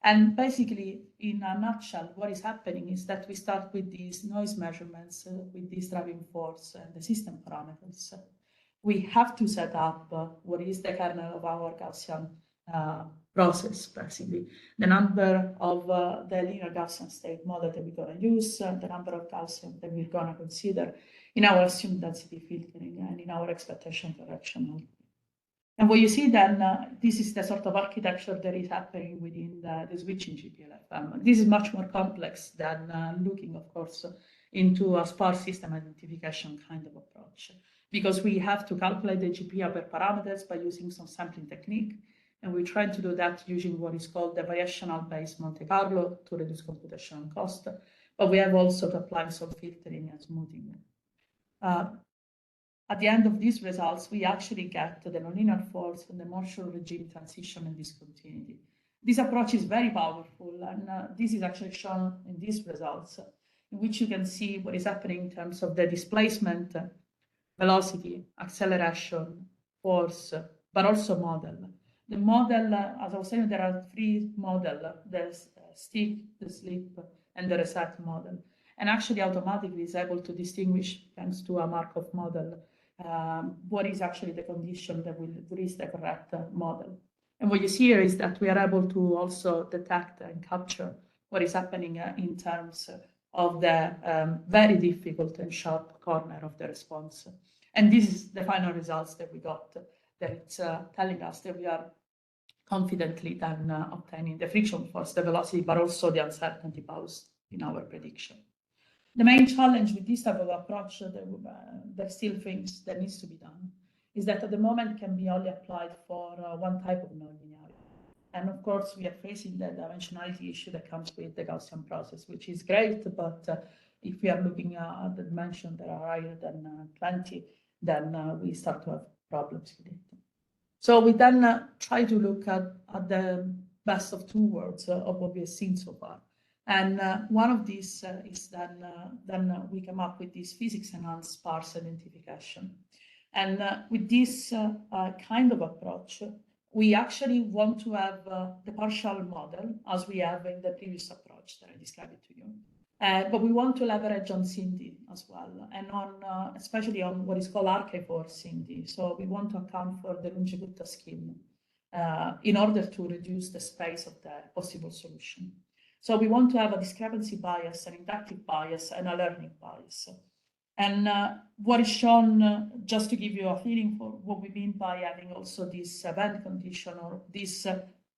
And basically, in a nutshell, what is happening is that we start with these noise measurements, with this driving force and the system parameters. We have to set up what is the kernel of our Gaussian process, basically. The number of the linear Gaussian state model that we're going to use, the number of Gaussian that we're going to consider in our assumed density filtering and in our expectation correction. And what you see then, this is the sort of architecture that is happening within the switching GPLFM. This is much more complex than looking, of course, into a sparse system identification kind of approach, because we have to calculate the GP hyperparameters by using some sampling technique. And we try to do that using what is called the variational-based Monte Carlo to reduce computational cost. But we have also to apply some filtering and smoothing. At the end of these results, we actually get the nonlinear force and the motion regime transition and discontinuity. This approach is very powerful, and this is actually shown in these results, in which you can see what is happening in terms of the displacement, velocity, acceleration, force, but also model. The model, as I was saying, there are three models: the stick, the slip, and the reset model. And actually automatically is able to distinguish, thanks to a Markov model, what is actually the condition that will reach the correct model. And what you see here is that we are able to also detect and capture what is happening in terms of the very difficult and sharp corner of the response. And this is the final results that we got, that it's telling us that we are confidently then obtaining the friction force, the velocity, but also the uncertainty bounds in our prediction. The main challenge with this type of approach, there's still things that needs to be done, is that at the moment can be only applied for one type of nonlinearity. And of course, we are facing the dimensionality issue that comes with the Gaussian process, which is great, but if we are looking at the dimension that are higher than 20, then we start to have problems with it. So we then try to look at the best of two worlds of what we have seen so far. And one of these is then we come up with this physics-enhanced sparse identification. And with this kind of approach, we actually want to have the partial model as we have in the previous approach that I described it to you. But we want to leverage on SIMD as well, and on especially on what is called RK4 SIMD. So we want to account for the Runge-Gupta scheme in order to reduce the space of the possible solution. So we want to have a discrepancy bias, an inductive bias, and a learning bias. And what is shown, just to give you a feeling for what we mean by having also this event condition or this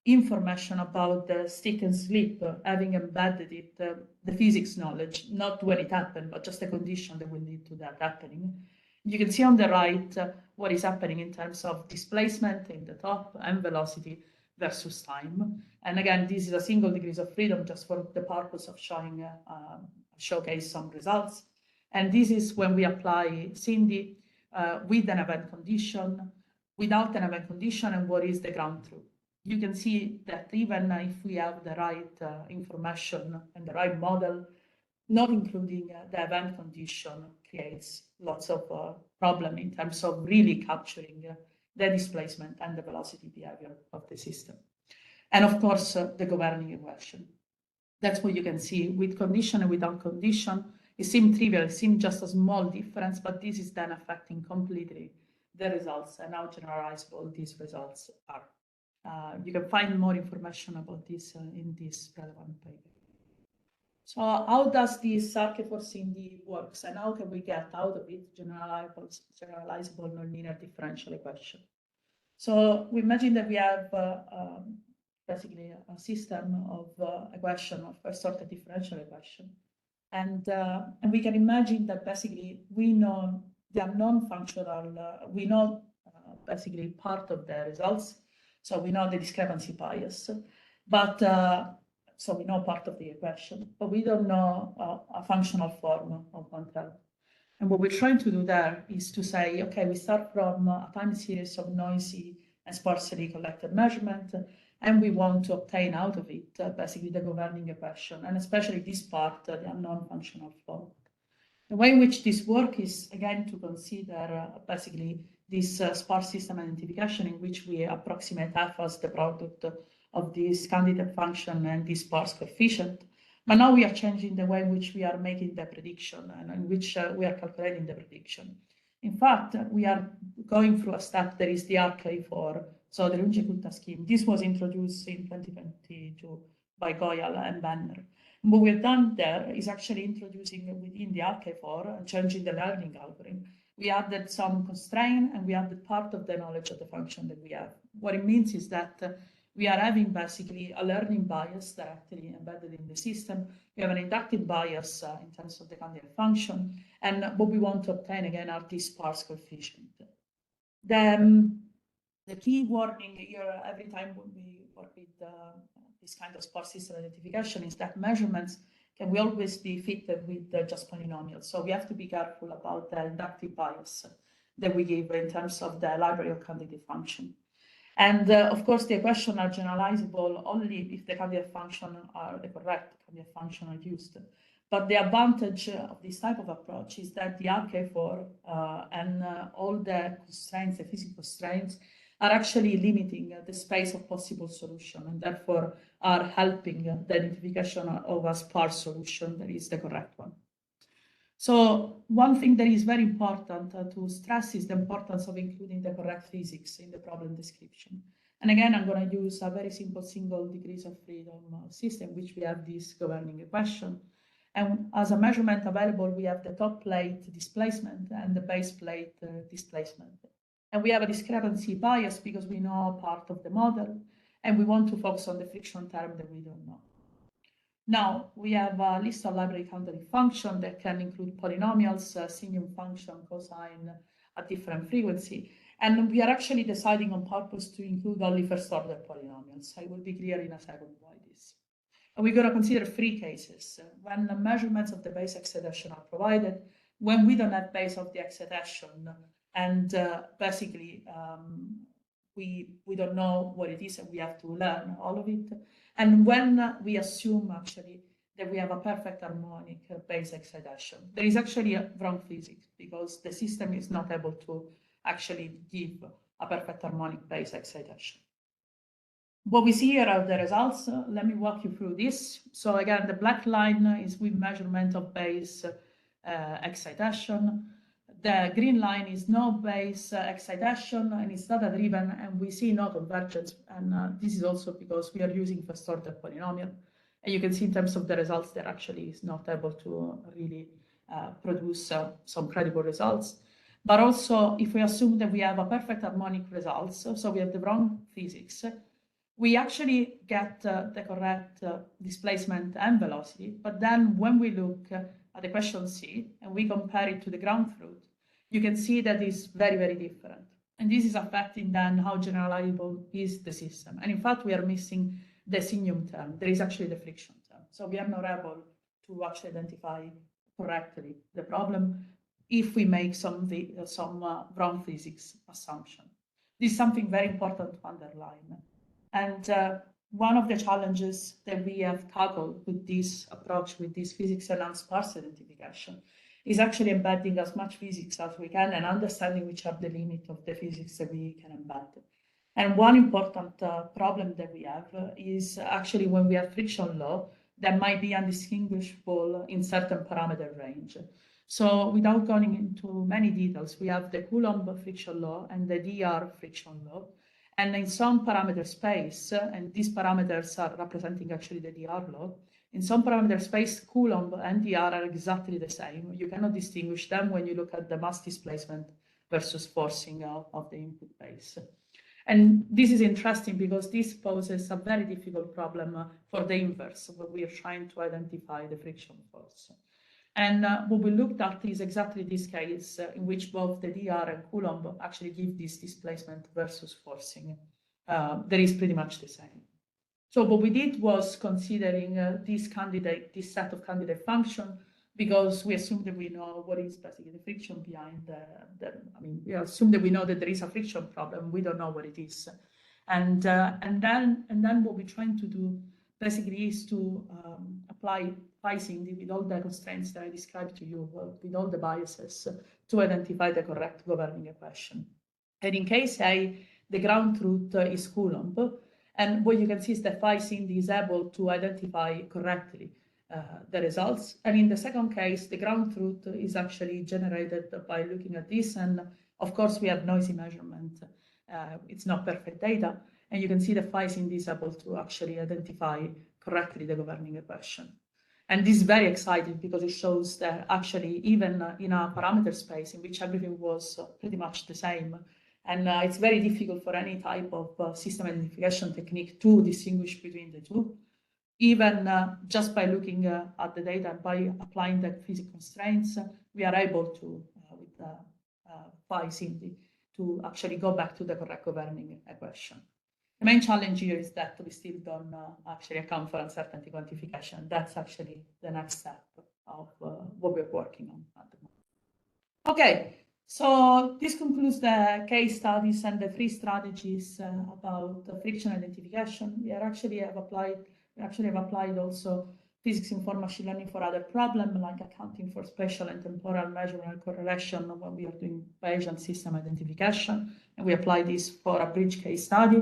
information about the stick and slip, having embedded it, the physics knowledge, not when it happened, but just the condition that will lead to that happening. You can see on the right what is happening in terms of displacement in the top and velocity versus time. And again, this is a single degrees of freedom just for the purpose of showing, showcase some results. And this is when we apply SIMD with an event condition, without an event condition, and what is the ground truth. You can see that even if we have the right information and the right model, not including the event condition creates lots of problem in terms of really capturing the displacement and the velocity behavior of the system. And of course, the governing equation. That's what you can see with condition and without condition. It seems trivial, it seems just a small difference, but this is then affecting completely the results and how generalizable these results are. You can find more information about this in this relevant paper. So how does this RK4 SIMD works, and how can we get out of it generalizable nonlinear differential equation? So we imagine that we have basically a system of equation of first order differential equation. And we can imagine that basically we know the unknown functional, we know basically part of the results. So we know the discrepancy bias, but so we know part of the equation, but we don't know a functional form of one term. And what we're trying to do there is to say, okay, we start from a time series of noisy and sparsely collected measurement, and we want to obtain out of it basically the governing equation, and especially this part, the unknown functional form. The way in which this works is, again, to consider basically this sparse system identification in which we approximate f as the product of this candidate function and this sparse coefficient. But now we are changing the way in which we are making the prediction and in which we are calculating the prediction. In fact, we are going through a step that is the RK4, so the Runge-Gupta scheme. This was introduced in 2022 by Goyal and Banner. And what we've done there is actually introducing within the RK4 and changing the learning algorithm. We added some constraint and we added part of the knowledge of the function that we have. What it means is that we are having basically a learning bias directly embedded in the system. We have an inductive bias in terms of the candidate function. And what we want to obtain again are these sparse coefficients. The key warning here every time when we work with this kind of sparse system identification is that measurements can always be fitted with just polynomials. So we have to be careful about the inductive bias that we give in terms of the library of candidate function. And of course, the equations are generalizable only if the candidate function are the correct candidate function are used. But the advantage of this type of approach is that the RK4 and all the constraints, the physical constraints, are actually limiting the space of possible solution and therefore are helping the identification of a sparse solution that is the correct one. So one thing that is very important to stress is the importance of including the correct physics in the problem description. And again, I'm going to use a very simple single degrees of freedom system, which we have this governing equation. And as a measurement available, we have the top plate displacement and the base plate displacement. And we have a discrepancy bias because we know part of the model, and we want to focus on the friction term that we don't know. Now, we have a list of library counting function that can include polynomials, signum function, cosine at different frequency. And we are actually deciding on purpose to include only first order polynomials. I will be clear in a second why this. And we're going to consider three cases. When the measurements of the base excitation are provided, when we don't have base of the excitation, and basically we don't know what it is and we have to learn all of it. And when we assume actually that we have a perfect harmonic base excitation, there is actually a wrong physics because the system is not able to actually give a perfect harmonic base excitation. What we see here are the results. Let me walk you through this. So again, the black line is with measurement of base excitation. The green line is no base excitation and it's data driven, and we see no convergence. And this is also because we are using first order polynomial. And you can see in terms of the results, they're actually not able to really produce some credible results. But also, if we assume that we have a perfect harmonic results, so we have the wrong physics, we actually get the correct displacement and velocity. But then when we look at the question C and we compare it to the ground truth, you can see that it's very, very different. And this is affecting then how generalizable is the system. And in fact, we are missing the signum term. There is actually the friction term. So we are not able to actually identify correctly the problem if we make some wrong physics assumption. This is something very important to underline. And one of the challenges that we have tackled with this approach, with this physics and sparse identification, is actually embedding as much physics as we can and understanding which are the limits of the physics that we can embed. And one important problem that we have is actually when we have friction law that might be undistinguishable in certain parameter range. So without going into many details, we have the Coulomb friction law and the DR friction law. And in some parameter space, and these parameters are representing actually the DR law, in some parameter space, Coulomb and DR are exactly the same. You cannot distinguish them when you look at the mass displacement versus forcing of the input base. And this is interesting because this poses a very difficult problem for the inverse, where we are trying to identify the friction force. And what we looked at is exactly this case in which both the DR and Coulomb actually give this displacement versus forcing. That is pretty much the same. So what we did was considering this set of candidate function, because we assume that we know what is basically the friction behind we assume that we know that there is a friction problem. We don't know what it is. And then what we're trying to do basically is to apply Phi-Sindi with all the constraints that I described to you, with all the biases, to identify the correct governing equation. And in case A, the ground truth is Coulomb, and what you can see is that Phi-Sindi is able to identify correctly the results. And in the second case, the ground truth is actually generated by looking at this. And of course, we have noisy measurement. It's not perfect data. And you can see that Phi-Sindi is able to actually identify correctly the governing equation. And this is very exciting because it shows that actually even in a parameter space in which everything was pretty much the same, and it's very difficult for any type of system identification technique to distinguish between the two. Even just by looking at the data and by applying the physics constraints, we are able to, with Phi-Sindi, to actually go back to the correct governing equation. The main challenge here is that we still don't actually account for uncertainty quantification. That's actually the next step of what we're working on at the moment. Okay, so this concludes the case studies and the three strategies about friction identification. We actually have applied also physics informed machine learning for other problems, like accounting for spatial and temporal measurement correlation when we are doing Bayesian system identification. And we apply this for a bridge case study.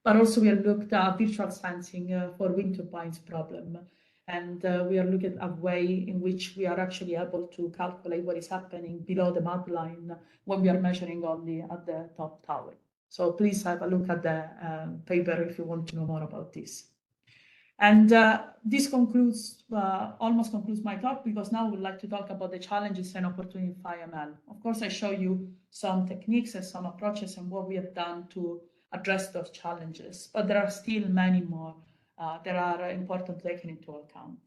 But also we have looked at virtual sensing for wind turbines problem. And we are looking at a way in which we are actually able to calculate what is happening below the mud line when we are measuring only at the top tower. So please have a look at the paper if you want to know more about this. And this concludes, almost concludes my talk, because now I would like to talk about the challenges and opportunities of IML. Of course, I show you some techniques and some approaches and what we have done to address those challenges, but there are still many more that are important to take into account.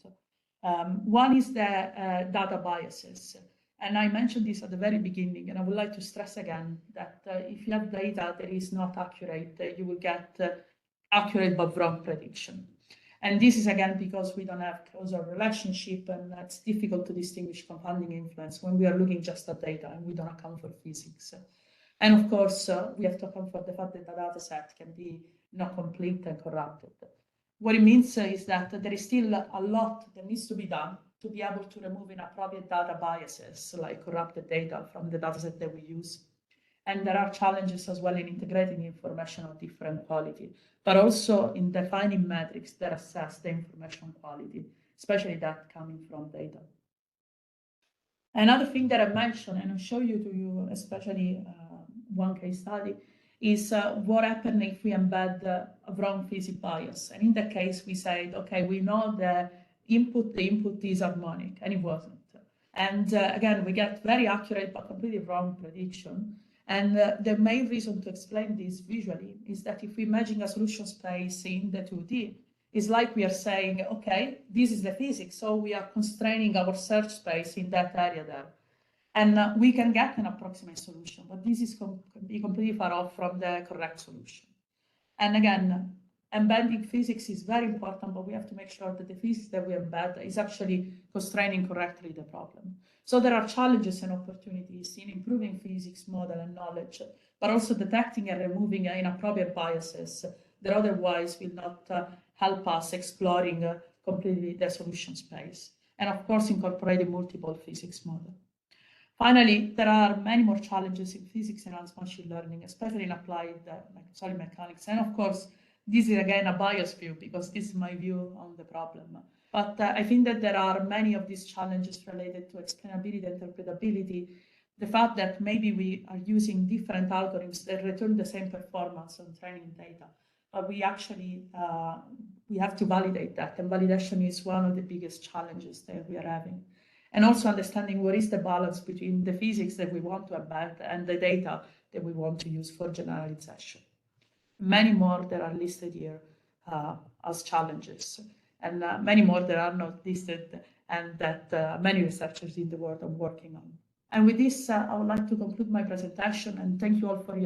One is the data biases. And I mentioned this at the very beginning, and I would like to stress again that if you have data that is not accurate, you will get accurate but wrong prediction. And this is again because we don't have causal relationship, and it's difficult to distinguish confounding influence when we are looking just at data and we don't account for physics. And of course, we have to account for the fact that the data set can be not complete and corrupted. What it means is that there is still a lot that needs to be done to be able to remove inappropriate data biases, like corrupted data from the dataset that we use. And there are challenges as well in integrating information of different quality, but also in defining metrics that assess the information quality, especially that coming from data. Another thing that I mentioned, and I'll show you to you, especially one case study, is what happens if we embed a wrong physics bias. And in that case, we said, okay, we know the input is harmonic, and it wasn't. And again, we get very accurate but completely wrong prediction. And the main reason to explain this visually is that if we imagine a solution space in the 2D, it's like we are saying, okay, this is the physics, so we are constraining our search space in that area there. And we can get an approximate solution, but this is be completely far off from the correct solution. And again, embedding physics is very important, but we have to make sure that the physics that we embed is actually constraining correctly the problem. So there are challenges and opportunities in improving physics model and knowledge, but also detecting and removing inappropriate biases that otherwise will not help us exploring completely the solution space. And of course, incorporating multiple physics models. Finally, there are many more challenges in physics and machine learning, especially in applied solid mechanics. And of course, this is again a biased view because this is my view on the problem. But I think that there are many of these challenges related to explainability and interpretability. The fact that maybe we are using different algorithms that return the same performance on training data, but we actually we have to validate that, and validation is one of the biggest challenges that we are having. And also understanding what is the balance between the physics that we want to embed and the data that we want to use for generalization. Many more that are listed here as challenges, and many more that are not listed and that many researchers in the world are working on. And with this, I would like to conclude my presentation and thank you all for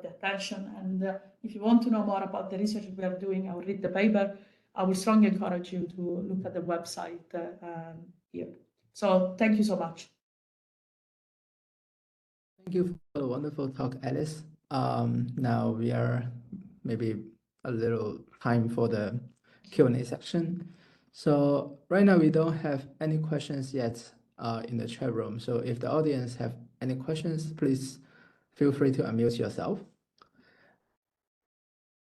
the attention. And if you want to know more about the research we are doing or read the paper, I would strongly encourage you to look at the website here. So thank you so much. Thank you for the wonderful talk, Alice. Now we are maybe a little time for the Q&A section. So right now we don't have any questions yet in the chat room. So if the audience have any questions, please feel free to unmute yourself.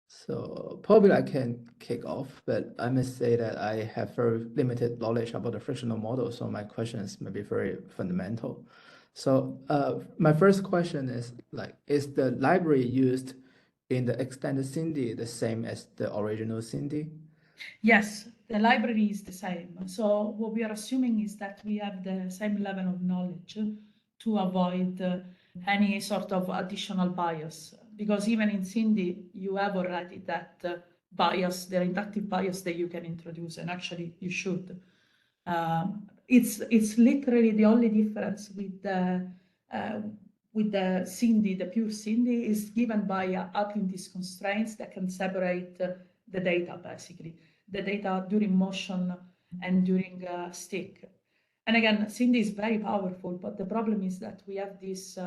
So probably I can kick off, but I must say that I have very limited knowledge about the frictional model, so my questions may be very fundamental. So my first question is, is the library used in the extended Cindy the same as the original Cindy? Yes, the library is the same. So what we are assuming is that we have the same level of knowledge to avoid any sort of additional bias. Because even in Cindy, you have already that bias, the inductive bias that you can introduce, and actually you should. It's literally the only difference with the Cindy, the pure Cindy, is given by adding these constraints that can separate the data, basically. The data during motion and during stick. And again, Cindy is very powerful, but the problem is that we have this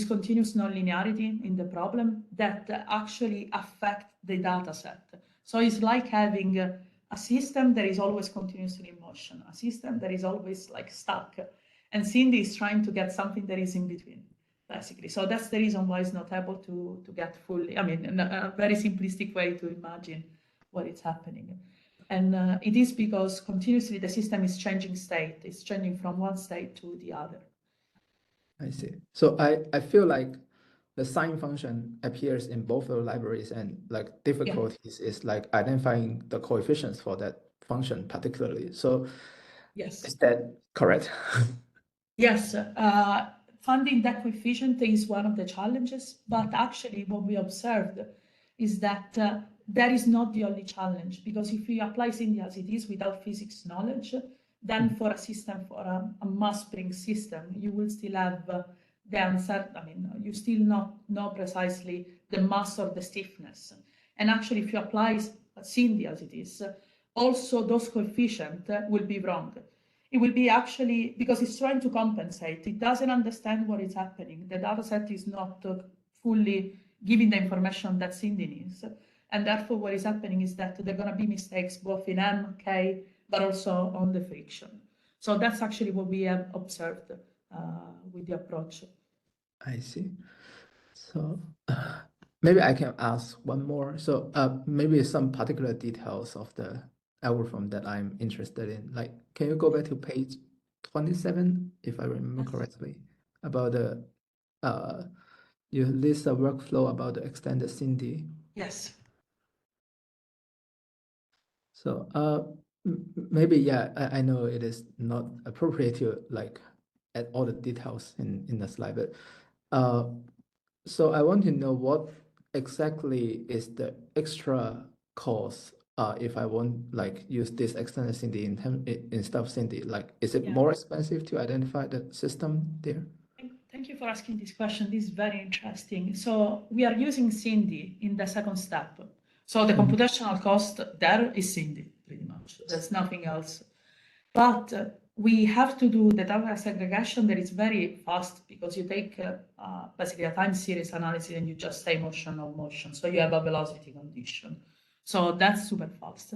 continuous nonlinearity in the problem that actually affect the data set. So it's like having a system that is always continuously in motion, a system that is always like stuck. And Cindy is trying to get something that is in between, basically. So that's the reason why it's not able to get fully, I mean, in a very simplistic way to imagine what is happening. And it is because continuously the system is changing state. It's changing from one state to the other. I see. So I feel like the sign function appears in both the libraries, and like difficulties is like identifying the coefficients for that function particularly. So Yes. is that correct? Yes, finding that coefficient is one of the challenges, but actually what we observed is that that is not the only challenge, because if we apply Cindy as it is without physics knowledge, then for a system, for a mass spring system, you will still have the uncertain, I mean, you still not know precisely the mass or the stiffness. And actually, if you apply Cindy as it is, also those coefficients will be wrong. It will be actually, because it's trying to compensate, it doesn't understand what is happening. The data set is not fully giving the information that Cindy needs. And therefore, what is happening is that there are going to be mistakes both in M, K, but also on the friction. So that's actually what we have observed with the approach. I see. So maybe I can ask one more. So maybe some particular details of the algorithm that I'm interested in. Like, can you go back to page 27, if I remember correctly, about the you list a workflow about the extended Cindy. Yes. So maybe, yeah, I know it is not appropriate to like add all the details in the slide, but so I want to know what exactly is the extra cost if I want like use this extended Cindy instead of Cindy. Like, is it more expensive to identify the system there? Thank you for asking this question. This is very interesting. So we are using Cindy in the second step. So the computational cost there is Cindy, pretty much. There's nothing else. But we have to do the data segregation that is very fast, because you take basically a time series analysis and you just say motion or motion. So you have a velocity condition. So that's super fast.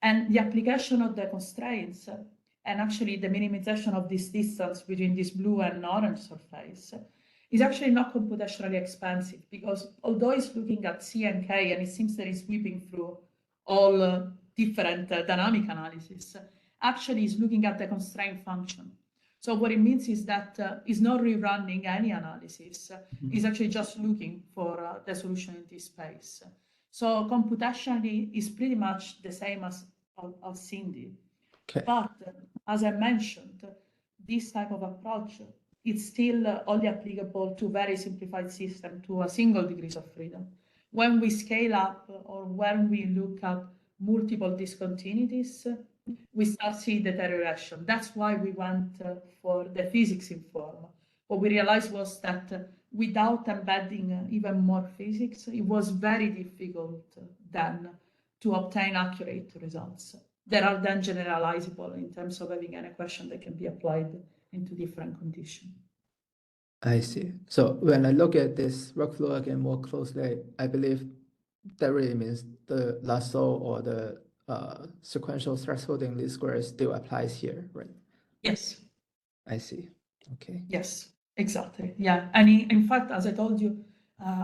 And the application of the constraints and actually the minimization of this distance between this blue and orange surface is actually not computationally expensive, because although it's looking at C and K and it seems that it's sweeping through all different dynamic analysis, actually is looking at the constraint function. So what it means is that it's not rerunning any analysis, it's actually just looking for the solution in this space. So computationally is pretty much the same as Cindy. Okay. But as I mentioned, this type of approach is still only applicable to very simplified system, to a single degrees of freedom. When we scale up or when we look at multiple discontinuities, we start seeing deterioration. That's why we went for the physics inform. What we realized was that without embedding even more physics, it was very difficult then to obtain accurate results that are then generalizable in terms of having an equation that can be applied into different conditions. I see. So when I look at this workflow again more closely, I believe that really means the lasso or the sequential thresholding least squares still applies here, right? Yes. I see. Okay. Yes, exactly. Yeah. And in fact, as I told you,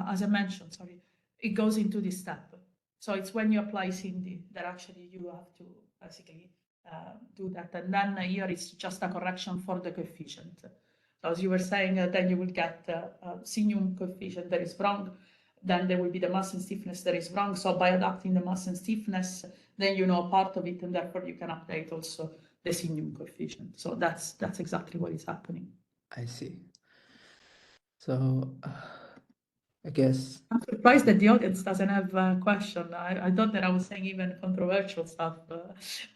as I mentioned, sorry, it goes into this step. So it's when you apply Cindy that actually you have to basically do that. And then here it's just a correction for the coefficient. So as you were saying, then you will get sinum coefficient that is wrong. Then there will be the mass and stiffness that is wrong. So by adapting the mass and stiffness, then you know part of it, and therefore you can update also the sinum coefficient. So that's exactly what is happening. I see. So I guess I'm surprised that the audience doesn't have a question. I thought that I was saying even controversial stuff,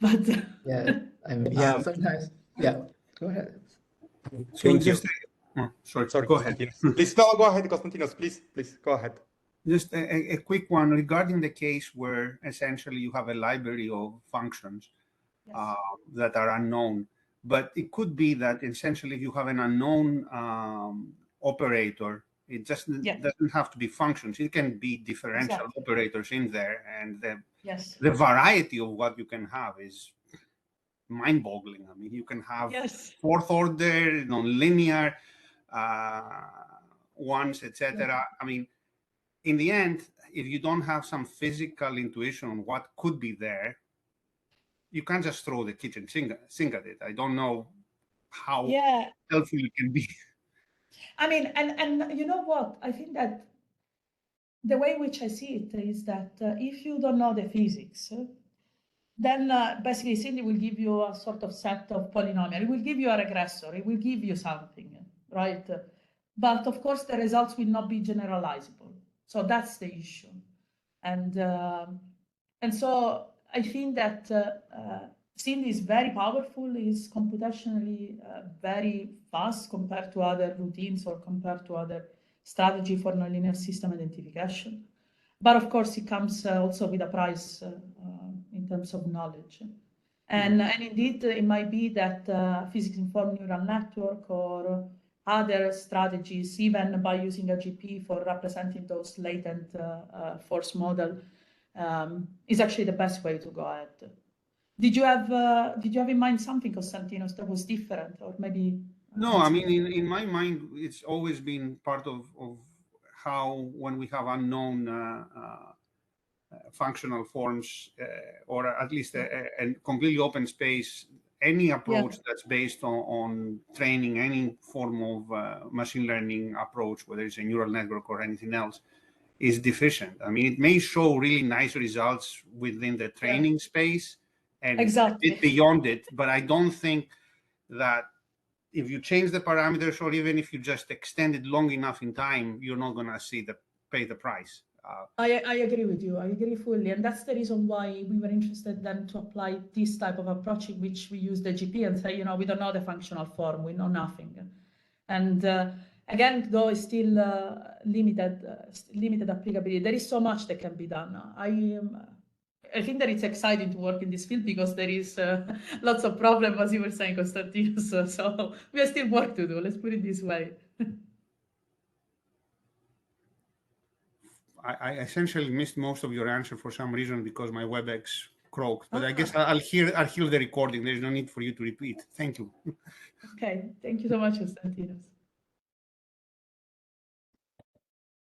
but yeah, yeah, sometimes, yeah, go ahead. So just sorry, go ahead. Please, no, go ahead, Constantinos. Please go ahead. Just a quick one regarding the case where essentially you have a library of functions that are unknown. But it could be that essentially you have an unknown operator It just Yeah. doesn't have to be functions. It can be differential Exactly. operators in there, and Yes. the variety of what you can have is mind-boggling. I mean, you can have Yes. fourth order, nonlinear ones, etc. Yeah. I mean, in the end, if you don't have some physical intuition on what could be there, you can't just throw the kitchen sink at it. I don't know how Yeah. helpful it can be. I mean, and you know what? I think that the way in which I see it is that if you don't know the physics, then basically Cindy will give you a sort of set of polynomial. It will give you a regressor. It will give you something, right? But of course, the results will not be generalizable. So that's the issue. And so I think that Cindy is very powerful, is computationally very fast compared to other routines or compared to other strategy for nonlinear system identification. But of course, it comes also with a price in terms of knowledge. And indeed, it might be that physics-informed neural network or other strategies, even by using a GP for representing those latent force model, is actually the best way to go ahead. Did you have in mind something, Konstantinos, that was different, or maybe? No, I mean, in my mind, it's always been part of how, when we have unknown functional forms, or at least a completely open space, any approach that's based on training, any form of machine learning approach, whether it's a neural network or anything else, is deficient. I mean, it may show really nice results within the training space and a bit beyond it, but I don't think that if you change the parameters, or even if you just extend it long enough in time, you're not going to pay the price. I agree with you. I agree fully. And that's the reason why we were interested then to apply this type of approach in which we use the GP and say, we don't know the functional form, we know nothing. And again, though it's still limited applicability, there is so much that can be done. I think that it's exciting to work in this field because there is lots of problems, as you were saying, Konstantinos. So we have still work to do. Let's put it this way. I essentially missed most of your answer for some reason because my WebEx croaked. But I guess I'll hear the recording. There's no need for you to repeat. Thank you. Okay, thank you so much, Konstantinos.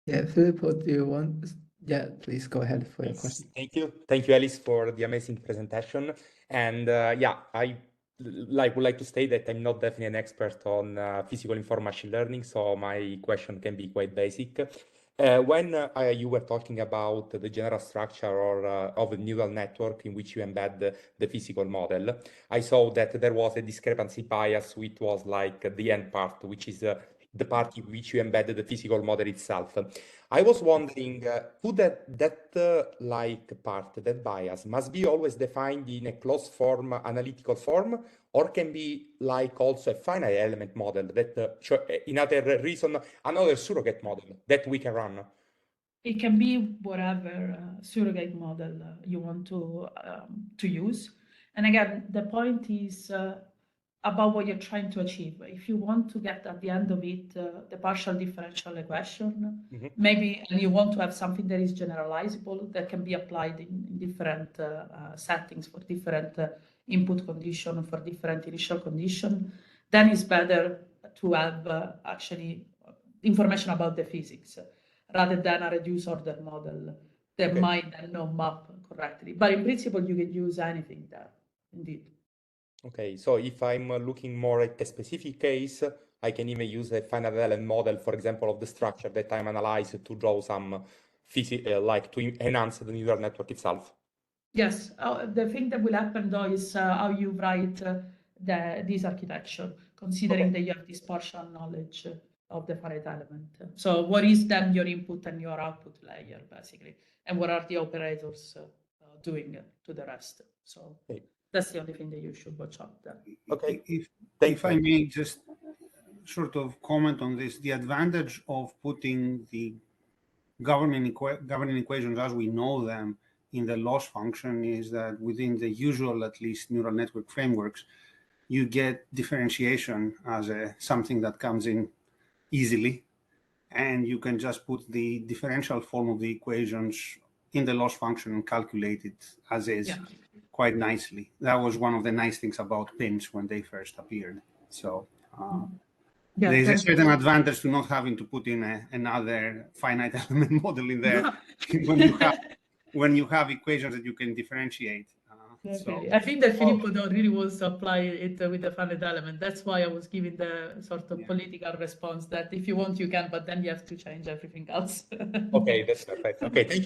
Yeah, Filippo, do you want? Yeah, please go ahead for your question. Thank you, Alice, for the amazing presentation. And yeah, I would like to state that I'm not definitely an expert on physical informed machine learning, so my question can be quite basic. When you were talking about the general structure of a neural network in which you embed the physical model, I saw that there was a discrepancy bias, which was like the end part, which is the part in which you embedded the physical model itself. I was wondering, could that part, that bias, must be always defined in a closed form, analytical form, or can be like also a finite element model that, in other reason, another surrogate model that we can run? It can be whatever surrogate model you want to use. And again, the point is about what you're trying to achieve. If you want to get at the end of it the partial differential equation, maybe, and you want to have something that is generalizable, that can be applied in different settings for different input condition, for different initial condition, then it's better to have actually information about the physics rather than a reduced order model that might then not map correctly. But in principle, you can use anything there, indeed. Okay, so if I'm looking more at a specific case, I can even use a finite element model, for example, of the structure that I'm analyzing to draw some like to enhance the neural network itself. Yes, the thing that will happen though is how you write this architecture, considering that you have this partial knowledge of the finite element. So what is then your input and your output layer, basically, and what are the operators doing to the rest? So that's the only thing that you should watch out there. Okay. If I may just sort of comment on this, the advantage of putting the governing equations as we know them in the loss function is that within the usual, at least, neural network frameworks, you get differentiation as something that comes in easily. and you can just put the differential form of the equations in the loss function and calculate it as is quite nicely. That was one of the nice things about pins when they first appeared. So there's a certain advantage to not having to put in another finite element model in there when you have equations that you can differentiate. So I think that Filippo really wants to apply it with the finite element. That's why I was giving the sort of political response that if you want, you can, but then you have to change everything else. Okay, that's perfect. Okay, thank you.